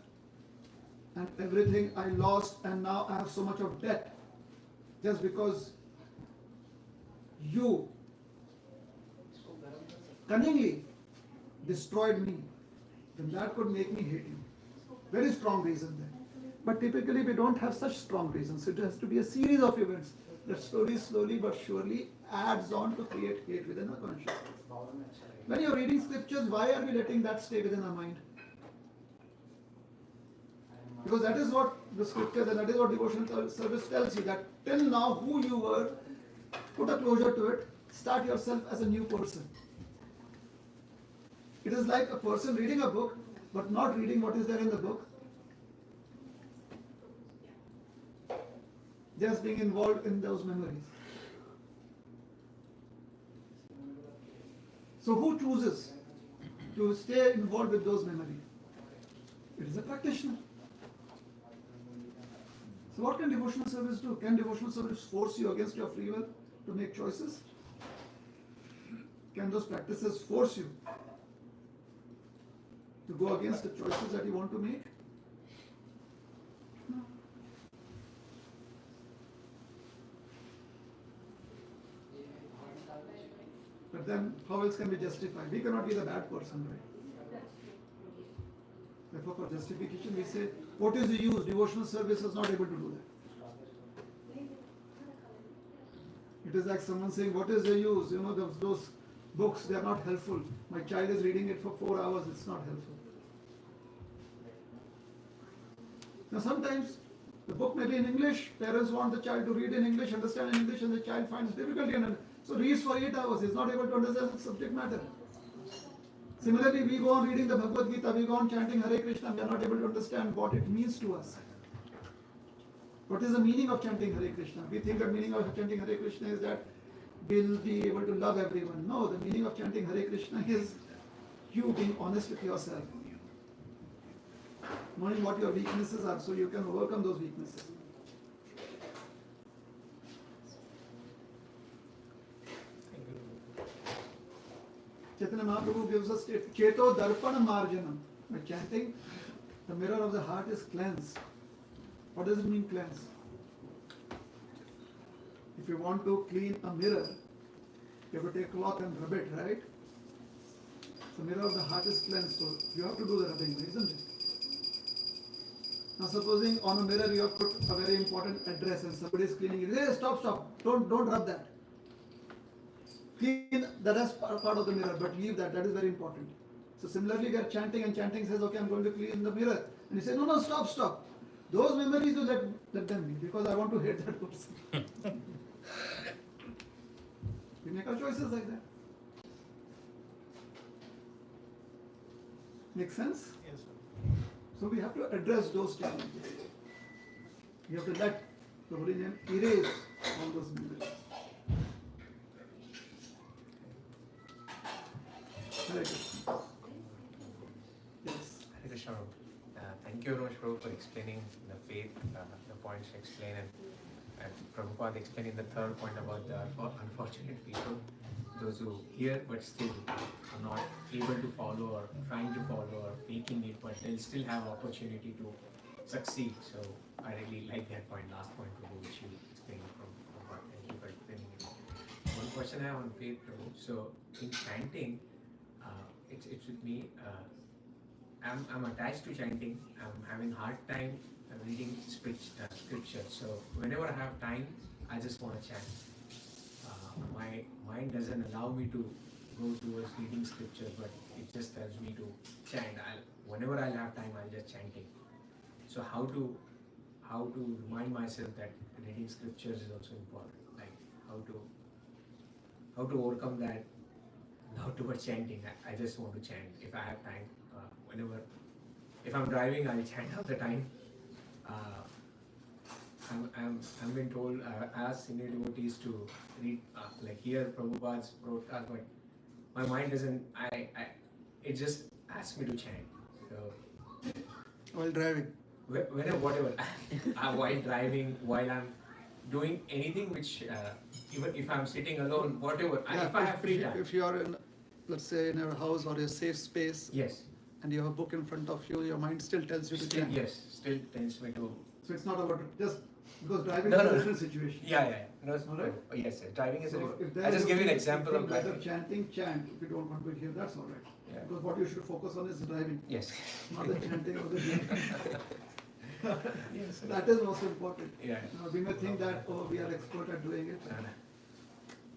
and everything I lost, and now I have so much of debt just because you cunningly destroyed me, then that could make me hate you. Very strong reason there. But typically we don't have such strong reasons. It has to be a series of events that slowly but surely adds on to create hate within our consciousness. When you're reading scriptures, why are we letting that stay within our mind? Because that is what the scriptures and that is what devotional service tells you, that till now who you were, put a closure to it, start yourself as a new person. It is like a person reading a book but not reading what is there in the book, just being involved in those memories. So who chooses to stay involved with those memories? It is a practitioner. So what can devotional service do? Can devotional service force you against your free will to make choices? Can those practices force you to go against the choices that you want to make? No. But then how else can we justify? We cannot be the bad person, right? Therefore, for justification, we say, what is the use? Devotional service is not able to do that. It is like someone saying, what is the use? You know, those books, they are not helpful. My child is reading it for 4 hours, it's not helpful. Now sometimes the book may be in English, parents want the child to read in English, understand in English, and the child finds difficulty in it. So reads for 8 hours, is not able to understand the subject matter. Similarly, we go on reading the Bhagavad Gita, we go on chanting Hare Krishna, we are not able to understand what it means to us. What is the meaning of chanting Hare Krishna? We think the meaning of chanting Hare Krishna is that we'll be able to love everyone. No, the meaning of chanting Hare Krishna is you being honest with yourself. Knowing what your weaknesses are so you can overcome those weaknesses. Chaitanya Mahaprabhu gives us Cheto Darpana Marjanam. By chanting, the mirror of the heart is cleansed. What does it mean cleanse? If you want to clean a mirror, you have to take a cloth and rub it, right? The mirror of the heart is cleansed, so you have to do the rubbing, isn't it? Now supposing on a mirror you have put a very important address and somebody is cleaning it. Hey, stop, don't rub that. Clean the rest part of the mirror, but leave that is very important. So similarly we are chanting and chanting says, okay, I'm going to clean the mirror. And you say, no, stop. Those memories you let them be, because I want to hate that person. We make our choices like that. Make sense? Yes, sir. So we have to address those challenges. We have to let the Holy Name erase all those memories. Hare Krishna. Yes. Hare Krishna. Thank you very much, Prabhu, for explaining the faith, the points you explain, and Prabhupada explaining the third point about the unfortunate people, those who hear but still are not able to follow or trying to follow or faking it, but they'll still have opportunity to succeed. So I really like that point, last point, Prabhu, which you explained from Prabhupada. Thank you for explaining it. One question I have on faith, Prabhu. So in chanting, it's with me. I'm attached to chanting. I'm having hard time reading scripture. So whenever I have time, I just want to chant. My mind doesn't allow me to go towards reading scripture, but it just tells me to chant. Whenever I'll have time, I'll just chanting. So how to remind myself that reading scriptures is also important. Like how to overcome that. Not towards chanting. I just want to chant. If I have time, if I'm driving, I'll chant all the time. I'm been told, I asked senior devotees to read, hear Prabhupada's broadcast, but my mind doesn't. It just asks me to chant. So While driving. Whenever, whatever, while driving, while I'm doing anything which, even if I'm sitting alone, whatever, if I have free time. If you are in, let's say, in your house or a safe space, Yes. and you have a book in front of you, your mind still tells you to chant. Yes, still tells me to. So it's not about just because driving No, is no, a no. different situation. Yeah. No, All right. yes, driving is So if there I is just a give you an thing- example if of you rather driving. chant. If you don't want to hear, that's all right. Yeah. Because what you should focus on is driving, Yes. not the chanting or the hearing. Yes. That is most important. Yeah. Now, we may think that, oh, we are expert at doing it.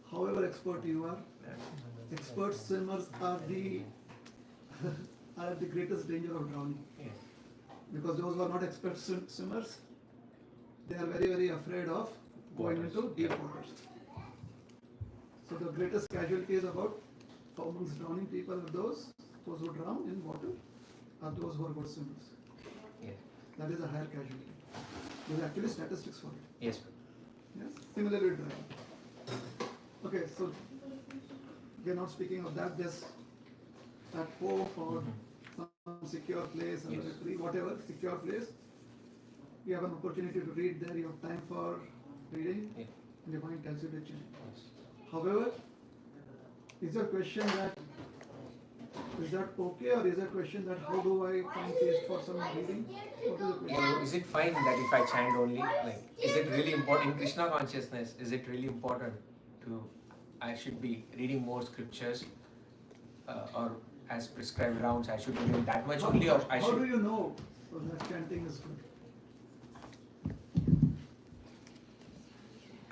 However expert you are, expert swimmers are the are the greatest danger of drowning. Yes. Because those who are not expert swimmers, they are very, very afraid of going Waters. into deep Yeah. waters. So the greatest casualty is about amongst drowning people are those who drown in water are those who are good swimmers. Yes. That is a higher casualty. There are actually statistics for it. Yes. Yes. Similarly with driving. Okay, so we are not speaking of that. There's that hope or some secure place or Yes. retreat, whatever secure place. You have an opportunity to read there. You have time for reading, Yeah. and your mind tells you to change. Yes. However, is your question that is that okay, or is that question that how do I find taste for some reading? What is the question? Yeah, is it fine that if I chant only, is it really important in Krishna consciousness? Is it really important to? I should be reading more scriptures, or as prescribed rounds, I should be doing that much only, or I How do should. you know that chanting is good?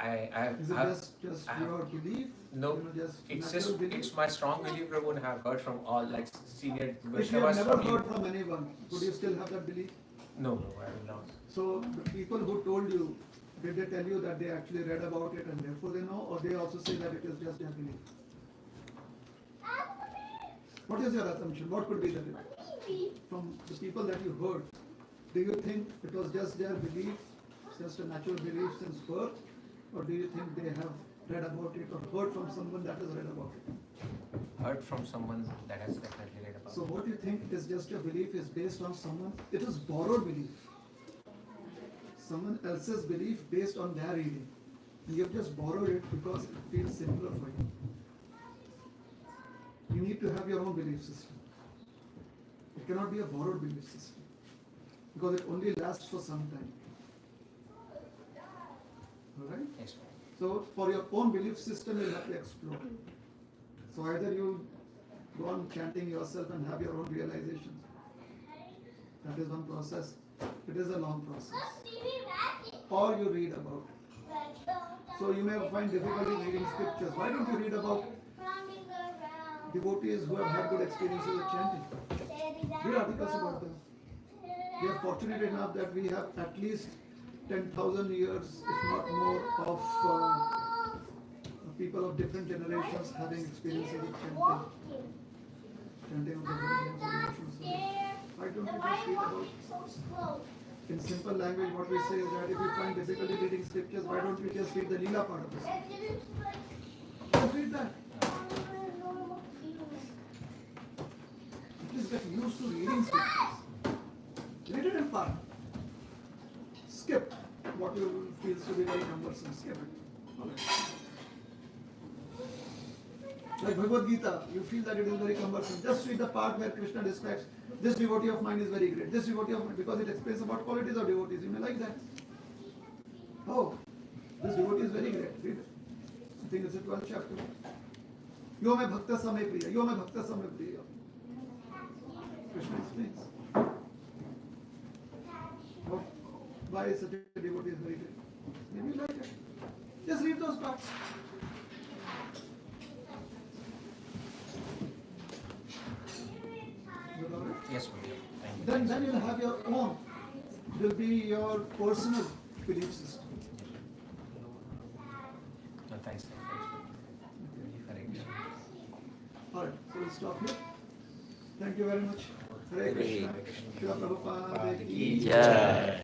Is it I just I have- your belief? no, You know, just it's natural just, belief? it's my strong belief, Prabhu, and I have heard from all, like, senior If you have Vaishnavas never from you. heard from anyone, would you still have that belief? No, I will not. So the people who told you, did they tell you that they actually read about it and therefore they know, or they also say that it is just their belief? What is your assumption? What could be the difference? From the people that you heard, do you think it was just their belief, just a natural belief since birth, or do you think they have read about it or heard from someone that has read about it? Heard from someone that has definitely read about So it. what you think is just your belief is based on someone, it is borrowed belief. Someone else's belief based on their reading. And you've just borrowed it because it feels simpler for you. You need to have your own belief system. It cannot be a borrowed belief system because it only lasts for some time. Alright? Yes, So for your own belief system, you have to explore. So either you go on chanting yourself and have your own realizations. That is one process. It is a long process. Or you read about it. So you may find difficulty reading scriptures. Why don't you read about devotees who have had good experiences with chanting? Read articles about them. We are fortunate enough that we have at least 10,000 years, if not more, of people of different generations having experiences with chanting. Chanting of the religions of devotions. Why don't we just read about, in simple language, what we say is that if you find difficulty reading scriptures, why don't we just read the Leela part of it? Just read that. At least get used to reading scriptures. Read it in part. Skip what you feel to be very cumbersome. Skip it. Alright. Like Bhagavad Gita, you feel that it is very cumbersome. Just read the part where Krishna describes this devotee of mine is very great. This devotee of mine, because it explains about qualities of devotees. You may like that. Oh, this devotee is very great. Read it. I think it's the 12th chapter. Yo me bhakta samay priya. Yo me bhakta samay priya. Krishna explains. Oh, why such a devotee is very great. Maybe you like it. Just read those parts. yes, Prabhu. Thank you. Then you'll have your own. It will be your personal belief system. No, thanks. Hare Krishna. Alright, so we'll stop here. Thank you very much. Hare Krishna. Shri Prabhupada ki Jai.